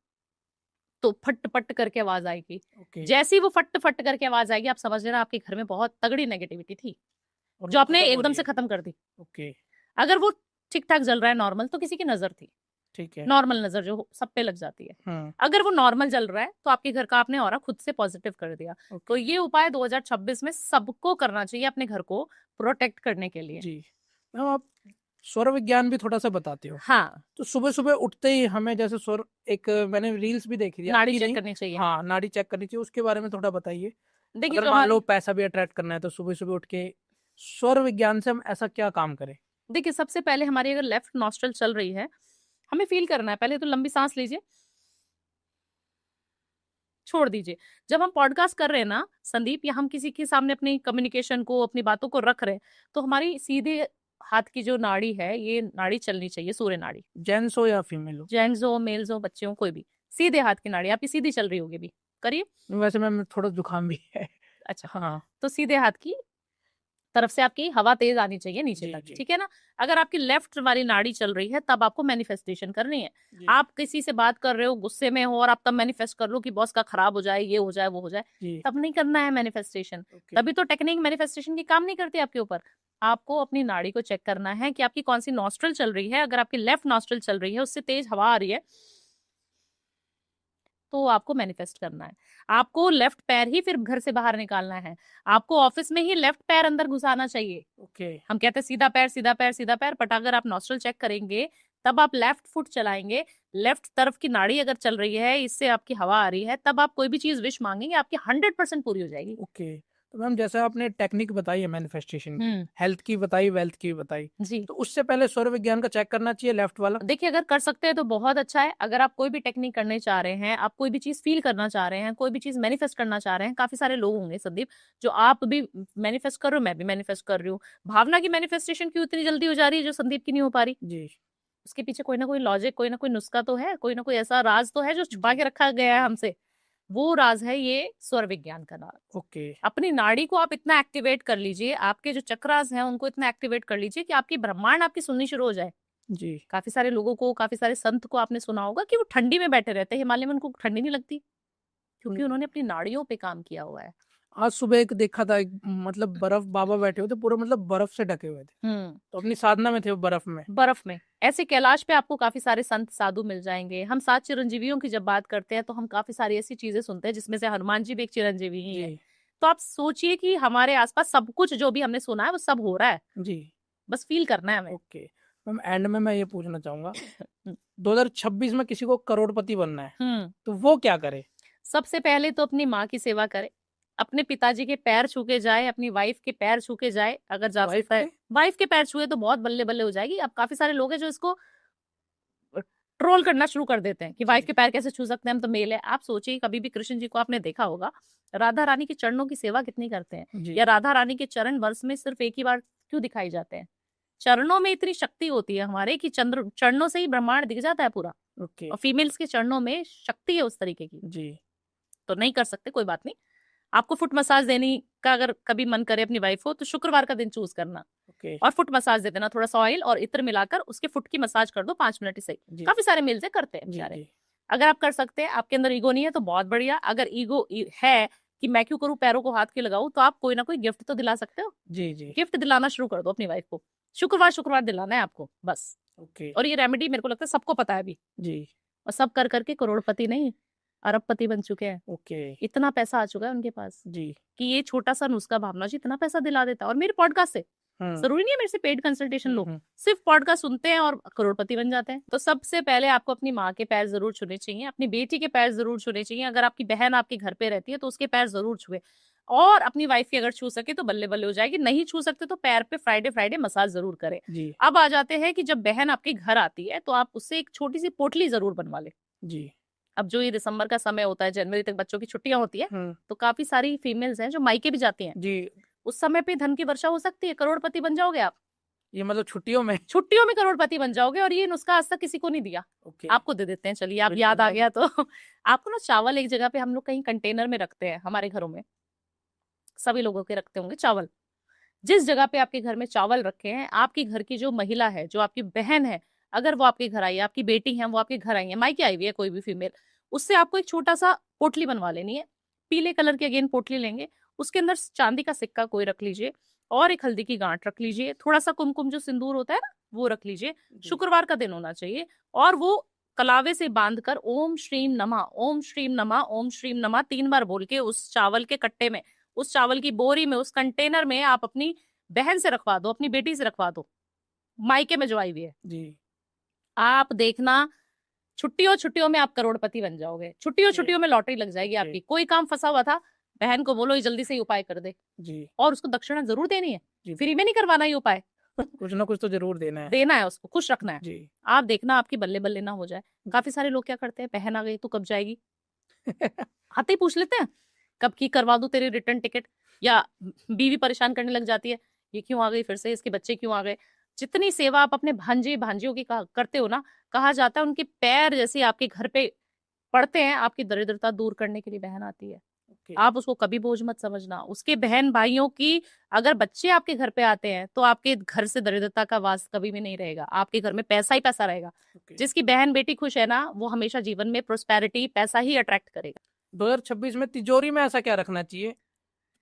तो फट फट करके आवाज आएगी। ओके। जैसे ही वो फट फट करके आवाज आएगी, आप समझ लेना आपके घर में बहुत तगड़ी नेगेटिविटी थी, और जो वो आपने खत्म हो एकदम रही से है। खत्म कर दी। ओके अगर वो ठीक ठाक जल रहा है नॉर्मल, तो किसी की नजर थी, ठीक है। नॉर्मल नजर जो सब पे लग जाती है। हाँ अगर वो नॉर्मल जल रहा है, तो आपके घर का आपने ऑरा खुद से पॉजिटिव कर दिया। तो ओके ये उपाय 2026 में सबको करना चाहिए अपने घर को प्रोटेक्ट करने के लिए। जी। मैम आप स्वर विज्ञान भी थोड़ा सा बताते हो। हाँ, तो सुबह सुबह उठते ही हमें जैसे स्वर, एक मैंने रील्स भी देखी थी, नाड़ी आपकी चेक नहीं। करनी चाहिए। हाँ, नाड़ी चेक करनी चाहिए, उसके बारे में थोड़ा बताइए। देखिए, अगर जो मान हमारी, लो पैसा भी अट्रैक्ट करना है, तो सुबह सुबह उठ के स्वर विज्ञान से हम ऐसा क्या काम करें? देखिए सबसे पहले हमारी अगर लेफ्ट नॉस्ट्रल चल रही है, हमें फील करना है। पहले तो लंबी सांस लीजिए, छोड़ दीजिए। जब हम पॉडकास्ट कर रहे हैं ना संदीप, या हम किसी के सामने अपनी कम्युनिकेशन को, अपनी बातों को रख रहे हैं, तो हमारी सीधे हाथ की जो नाड़ी है, ये नाड़ी चलनी चाहिए, सूर्य नाड़ी। जेंट्स हो या फीमेल हो? जेंट्स हो, मेल्स हो, बच्चे हो, कोई भी, सीधे हाथ की नाड़ी आपकी सीधी चल रही होगी। अभी करिए। वैसे मैम थोड़ा जुकाम भी है। अच्छा, हाँ तो सीधे हाथ की तरफ से आपकी हवा तेज आनी चाहिए नीचे जी तक, जी ठीक है ना। अगर आपकी लेफ्ट वाली नाड़ी चल रही है, तब आपको मैनिफेस्टेशन करनी है। जी आप किसी से बात कर रहे हो, गुस्से में हो, और आप तब मैनिफेस्ट कर लो कि बॉस का खराब हो जाए, ये हो जाए, वो हो जाए, जी। तब नहीं करना है मैनिफेस्टेशन। ओके तभी तो टेक्निक मैनिफेस्टेशन की काम नहीं करती आपके ऊपर। आपको अपनी नाड़ी को चेक करना है कि आपकी कौन सी नॉस्ट्रल चल रही है। अगर आपकी लेफ्ट नॉस्ट्रल चल रही है, उससे तेज हवा आ रही है, तो आपको मैनिफेस्ट करना है। आपको लेफ्ट पैर ही फिर घर से बाहर निकालना है। आपको ऑफिस में ही लेफ्ट पैर अंदर घुसाना चाहिए। ओके हम कहते हैं सीधा पैर, सीधा पैर, सीधा पैर, बट अगर आप नॉस्ट्रल चेक करेंगे, तब आप लेफ्ट फुट चलाएंगे, लेफ्ट तरफ की नाड़ी अगर चल रही है, इससे आपकी हवा आ रही है, तब आप कोई भी चीज विश मांगेंगे, आपकी 100% पूरी हो जाएगी। ओके। तो मैम जैसे आपने टेक्निक बताई है मैनिफेस्टेशन की, हेल्थ की बताई, वेल्थ की बताई, जी। तो उससे पहले सौर विज्ञान का चेक करना चाहिए लेफ्ट वाला? देखिए, अगर कर सकते हैं तो बहुत अच्छा है। अगर आप कोई भी टेक्निक करने चाह रहे हैं, आप कोई भी चीज़ फ़ील करना चाह रहे हैं, कोई भी चीज़ मैनिफेस्ट करना चाह रहे हैं, काफ़ी सारे लोग होंगे संदीप, जो आप भी मैनिफेस्ट कर रहे हो, मैं भी मैनिफेस्ट कर रही हूँ। भावना की मैनिफेस्टेशन क्यों इतनी जल्दी हो जा रही है, जो संदीप की नहीं हो पा रही? जी। उसके पीछे कोई ना कोई लॉजिक, कोई ना कोई नुस्खा तो है, कोई ना कोई ऐसा राज़ तो है जो छुपा के रखा गया है हमसे। वो राज़ है ये स्वर विज्ञान का राज़। ओके। अपनी नाड़ी को आप इतना एक्टिवेट कर लीजिए, आपके जो चक्रास हैं उनको इतना एक्टिवेट कर लीजिए कि आपकी ब्रह्मांड आपकी सुननी शुरू हो जाए। जी। काफ़ी सारे लोगों को, काफ़ी सारे संत को आपने सुना होगा कि वो ठंडी में बैठे रहते हैं, हिमालय में उनको ठंडी नहीं लगती, क्योंकि उन्होंने अपनी नाड़ियों पे काम किया हुआ है। आज सुबह एक देखा था, एक मतलब बर्फ बाबा बैठे हुए थे, पूरा मतलब बर्फ से ढके हुए थे, तो अपनी साधना में थे वो बर्फ में। बर्फ में। ऐसे कैलाश पे आपको काफ़ी सारे संत साधु मिल जाएँगे। हम 7 चिरंजीवियों की जब बात करते हैं, तो हम काफ़ी सारी ऐसी चीज़ें सुनते हैं, जिसमें से हनुमान जी भी एक चिरंजीवी ही है। जी। तो आप सोचिए कि हमारे आस-पास सब कुछ जो भी हमने सुना है, वो सब हो रहा है। जी। बस फ़ील करना है हमें। ओके। मैम एंड में मैं ये पूछना चाहूँगा, 2026 में किसी को करोड़पति बनना है, हुँ। तो वो क्या करे? सबसे पहले तो अपनी माँ की सेवा करे, अपने पिताजी के पैर छू के जाए, अपनी वाइफ के पैर छू के जाए, अगर जा वाइफ सकता है। के? वाइफ के पैर छुए तो बहुत बल्ले-बल्ले हो जाएगी। अब काफ़ी सारे लोग हैं जो इसको ट्रोल करना शुरू कर देते हैं कि वाइफ जी। के पैर कैसे छू सकते हैं, हम तो मेल है। आप सोचिए, कभी भी कृष्ण जी को आपने देखा होगा, राधा रानी के चरणों की सेवा कितनी करते हैं, जी। या राधा रानी के चरण वर्ष में सिर्फ एक ही बार क्यों दिखाई जाते हैं? चरणों में इतनी शक्ति होती है हमारे कि चंद्र चरणों से ही ब्रह्मांड दिख जाता है पूरा, ओके। और फीमेल्स के चरणों में शक्ति है उस तरीके की। जी। तो नहीं कर सकते, कोई बात नहीं। आपको फुट मसाज देने का अगर कभी मन करे अपनी वाइफ को, तो शुक्रवार का दिन चूज़ करना ओके। और फुट मसाज दे देना, थोड़ा-सा ऑयल और इत्र मिलाकर उसके फुट की मसाज कर दो 5 मिनट से। जी। काफ़ी सारे मेल्स हैं, करते हैं जी। बेचारे। जी। अगर आप कर सकते हैं, आपके अंदर ईगो नहीं है तो बहुत बढ़िया। अगर ईगो है कि मैं क्यों करूँ, पैरों को हाथ क्यों लगाऊँ, तो आप कोई ना कोई गिफ्ट तो दिला सकते हो। जी। जी। गिफ्ट दिलाना शुरू कर दो अपनी वाइफ को। शुक्रवार-शुक्रवार दिलाना है आपको, बस। ओके। और ये रेमेडी मेरे को लगता है सबको पता है अभी, जी। और सब कर के करोड़पति नहीं, अरबपति बन चुके हैं। ओके। इतना पैसा आ चुका है उनके पास जी। कि ये छोटा-सा नुस्खा भावना जी इतना पैसा दिला देता है, और मेरे पॉडकास्ट से। हुँ। ज़रूरी नहीं है मेरे से पेड कंसल्टेशन लो, हुँ। सिर्फ पॉडकास्ट सुनते हैं और करोड़पति बन जाते हैं। तो सबसे पहले आपको अपनी माँ के पैर ज़रूर छूने चाहिए, अपनी बेटी के पैर ज़रूर छूने चाहिए। अगर आपकी बहन आपके घर पे रहती है तो उसके पैर ज़रूर छुए, और अपनी वाइफ की अगर छू सके तो बल्ले-बल्ले हो जाएगी, नहीं छू सकते तो पैर पे फ्राइडे मसाज ज़रूर करें। जी। अब आ जाते हैं कि जब बहन आपके घर आती है तो आप उससे एक छोटी-सी पोटली ज़रूर बनवा लें। जी। अब जो ये दिसंबर का समय होता है, जनवरी तक बच्चों की छुट्टियाँ होती है, हुँ। तो काफ़ी सारी फीमेल्स हैं जो मायके भी जाती हैं। जी। उस समय पे धन की वर्षा हो सकती है, करोड़पति बन जाओगे आप। ये मतलब छुट्टियों में? छुट्टियों में करोड़पति बन जाओगे, और ये नुस्खा आज तक किसी को नहीं दिया। ओके। आपको दे देते हैं, चलिए आप बिल्कुल याद आ मैम। गया तो। आपको ना चावल एक जगह पे हम लोग कहीं कंटेनर में रखते हैं हमारे घरों में, सभी लोगों के रखते होंगे चावल। जिस जगह पे आपके घर में चावल रखे हैं, आपकी घर की जो महिला है, जो आपकी बहन है, अगर वो आपके घर आई है, आपकी बेटी है, वो आपके घर आई है, मायके आई हुई है कोई भी फीमेल, उससे आपको एक छोटा-सा पोटली बनवा लेनी है। पीले कलर की अगेन पोटली लेंगे, उसके अंदर चांदी का सिक्का कोई रख लीजिए, और एक हल्दी की गांठ रख लीजिए, थोड़ा-सा कुमकुम जो सिंदूर होता है ना, वो रख लीजिए। जी। शुक्रवार का दिन होना चाहिए, और वो कलावे से बांधकर ओम श्रीम नमः, ओम श्रीम नमः, ओम श्रीम नमः 3 बार बोल के उस चावल के कट्टे में, उस चावल की बोरी में, उस कंटेनर में आप अपनी बहन से रखवा दो, अपनी बेटी से रखवा दो, मायके में जो आई हुई है। जी। आप देखना, छुट्टियों-छुट्टियों में आप करोड़पति बन जाओगे। ओके। छुट्टियों-छुट्टियों में लॉटरी लग जाएगी ओके। आपकी। कोई काम फँसा हुआ था, बहन को बोलो ये जल्दी से ये उपाय कर दे, जी। और उसको दक्षिणा ज़रूर देनी है। जी। फ्री में नहीं करवाना ये उपाय, कुछ ना कुछ तो ज़रूर देना है। देना है उसको, खुश रखना है। जी। आप देखना आपकी बल्ले-बल्ले ना हो जाए। काफ़ी सारे लोग क्या करते हैं, बहन आ गई, तू कब जाएगी? आते ही पूछ लेते हैं, कब की करवा दूँ तेरी रिटर्न टिकट, या बीवी परेशान करने लग जाती है, ये क्यों आ गई फिर से, इसके बच्चे क्यों आ गए? जितनी सेवा आप अपने भांजे-भांजियों की करते हो ना, कहा जाता है उनके पैर जैसे आपके घर पे पड़ते हैं, आपकी दरिद्रता दूर करने के लिए बहन आती है। ओके। आप उसको कभी बोझ मत समझना। उसके बहन-भाइयों की अगर बच्चे आपके घर पे आते हैं, तो आपके घर से दरिद्रता का वास कभी भी नहीं रहेगा। आपके घर में पैसा ही पैसा रहेगा। ओके। जिसकी बहन-बेटी खुश है ना, वो हमेशा जीवन में प्रॉस्पेरिटी, पैसा ही अट्रैक्ट करेगा। 2026 में तिजोरी में ऐसा क्या रखना चाहिए?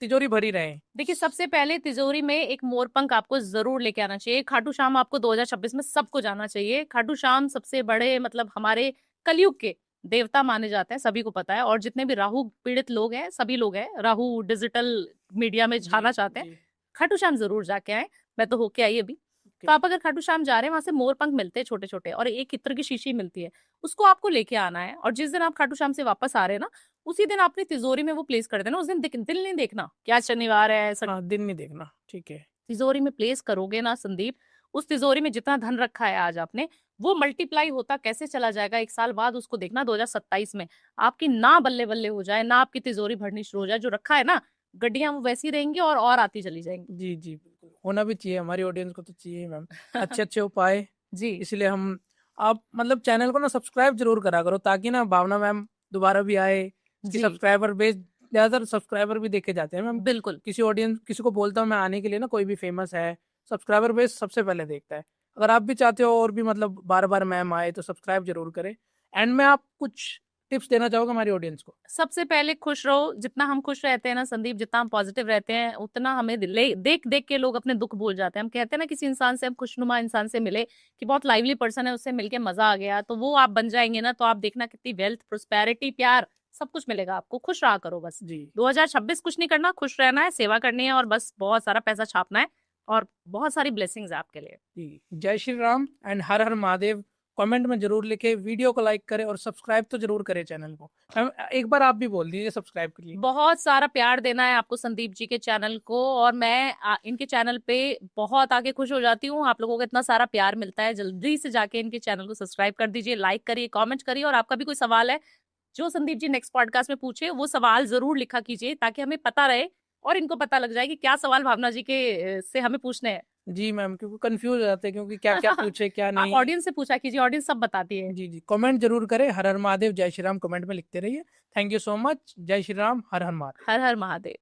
तिजोरी भरी रहे। देखिए, सबसे पहले तिजोरी में एक मोरपंख आपको ज़रूर लेके आना चाहिए। खाटू श्याम आपको 2026 में सबको जाना चाहिए। खाटू श्याम सबसे बड़े, मतलब हमारे कलयुग के देवता माने जाते हैं, सभी को पता है, और जितने भी राहु पीड़ित लोग हैं, सभी लोग हैं, राहु डिजिटल मीडिया में जाना चाहते हैं, जी। खाटू श्याम ज़रूर जाके आएँ। मैं तो होके आई अभी। ओके। तो आप अगर खाटू श्याम जा रहे हैं, वहाँ से मोरपंख मिलते हैं छोटे-छोटे, और एक इत्र की शीशी मिलती है। उसको आपको लेके आना है, और जिस दिन आप खाटू श्याम से वापस आ रहे हैं ना, उसी दिन अपनी तिजोरी में वो प्लेस कर देना। उस दिन दिल नहीं देखना क्या शनिवार है, हाँ, दिन नहीं देखना, ठीक है। तिजोरी में प्लेस करोगे ना संदीप, उस तिजोरी में जितना धन रखा है आज आपने, वो मल्टीप्लाई होता कैसे चला जाएगा 1 साल बाद उसको देखना 2027 में आपकी ना बल्ले बल्ले हो जाए, ना आपकी तिजोरी भरनी शुरू हो जाए, जो रखा है ना गड्डियां वो वैसी रहेंगी और आती चली जाएंगी। जी जी बिल्कुल, होना भी चाहिए, हमारी ऑडियंस को तो चाहिए मैम अच्छे अच्छे उपाय। जी इसलिए हम, आप मतलब चैनल को ना सब्सक्राइब जरूर करा करो, ताकि ना भावना मैम दोबारा भी आए। कि जी सब्सक्राइबर बेस, ज्यादातर सब्सक्राइबर भी देखे जाते हैं मैम। बिल्कुल। किसी ऑडियंस, किसी को बोलता हूँ मैं आने के लिए ना, कोई भी फेमस है, सब्सक्राइबर बेस सबसे पहले देखता है। अगर आप भी चाहते हो और भी मतलब बार बार मैम आए, तो सब्सक्राइब जरूर करें। एंड में आप कुछ टिप्स देना चाहोगे हमारी ऑडियंस को? सबसे पहले खुश रहो, जितना हम खुश रहते हैं ना संदीप, जितना हम पॉजिटिव रहते हैं, उतना हमें देख देख के लोग अपने दुख भूल जाते हैं। हम कहते हैं ना किसी इंसान से, हम खुशनुमा इंसान से मिले कि बहुत लाइवली पर्सन है, उससे मिलके मजा आ गया, तो वो आप बन जाएंगे ना, तो आप देखना कितनी वेल्थ, प्रोस्पेरिटी, प्यार सब कुछ मिलेगा आपको। खुश रहा करो बस। जी 2026 कुछ नहीं करना, खुश रहना है, सेवा करनी है और बस बहुत सारा पैसा छापना है और बहुत सारी ब्लेसिंग्स है आपके लिए। जी, जय Shri Ram and her Har Mahadev. Comment में जरूर लिखे, वीडियो को लाइक करें और सब्सक्राइब तो जरूर करें चैनल को। मैम एक बार आप भी बोल दीजिए सब्सक्राइब के लिए। बहुत सारा प्यार देना है आपको संदीप जी के चैनल को, और मैं इनके चैनल पे बहुत आगे खुश हो जाती हूँ। आप लोगों को इतना सारा प्यार मिलता है, जल्दी से जाके इनके चैनल को सब्सक्राइब कर दीजिए, लाइक करिए, कमेंट करिए, और आपका भी कोई सवाल है जो संदीप जी नेक्स्ट पॉडकास्ट में पूछे, वो सवाल जरूर लिखा कीजिए, ताकि हमें पता रहे और इनको पता लग जाए कि क्या सवाल भावना जी के से हमें पूछने हैं। जी मैम, क्योंकि कंफ्यूज हो जाते हैं, क्योंकि क्या क्या पूछे क्या आप नहीं। ऑडियंस से पूछा कीजिए, ऑडियंस सब बताती है। जी जी, कमेंट जरूर करें। हर हर महादेव, जय श्री राम कमेंट में लिखते रहिए। Thank you so much. जय श्री राम, हर हर महादेव। हर हर महादेव।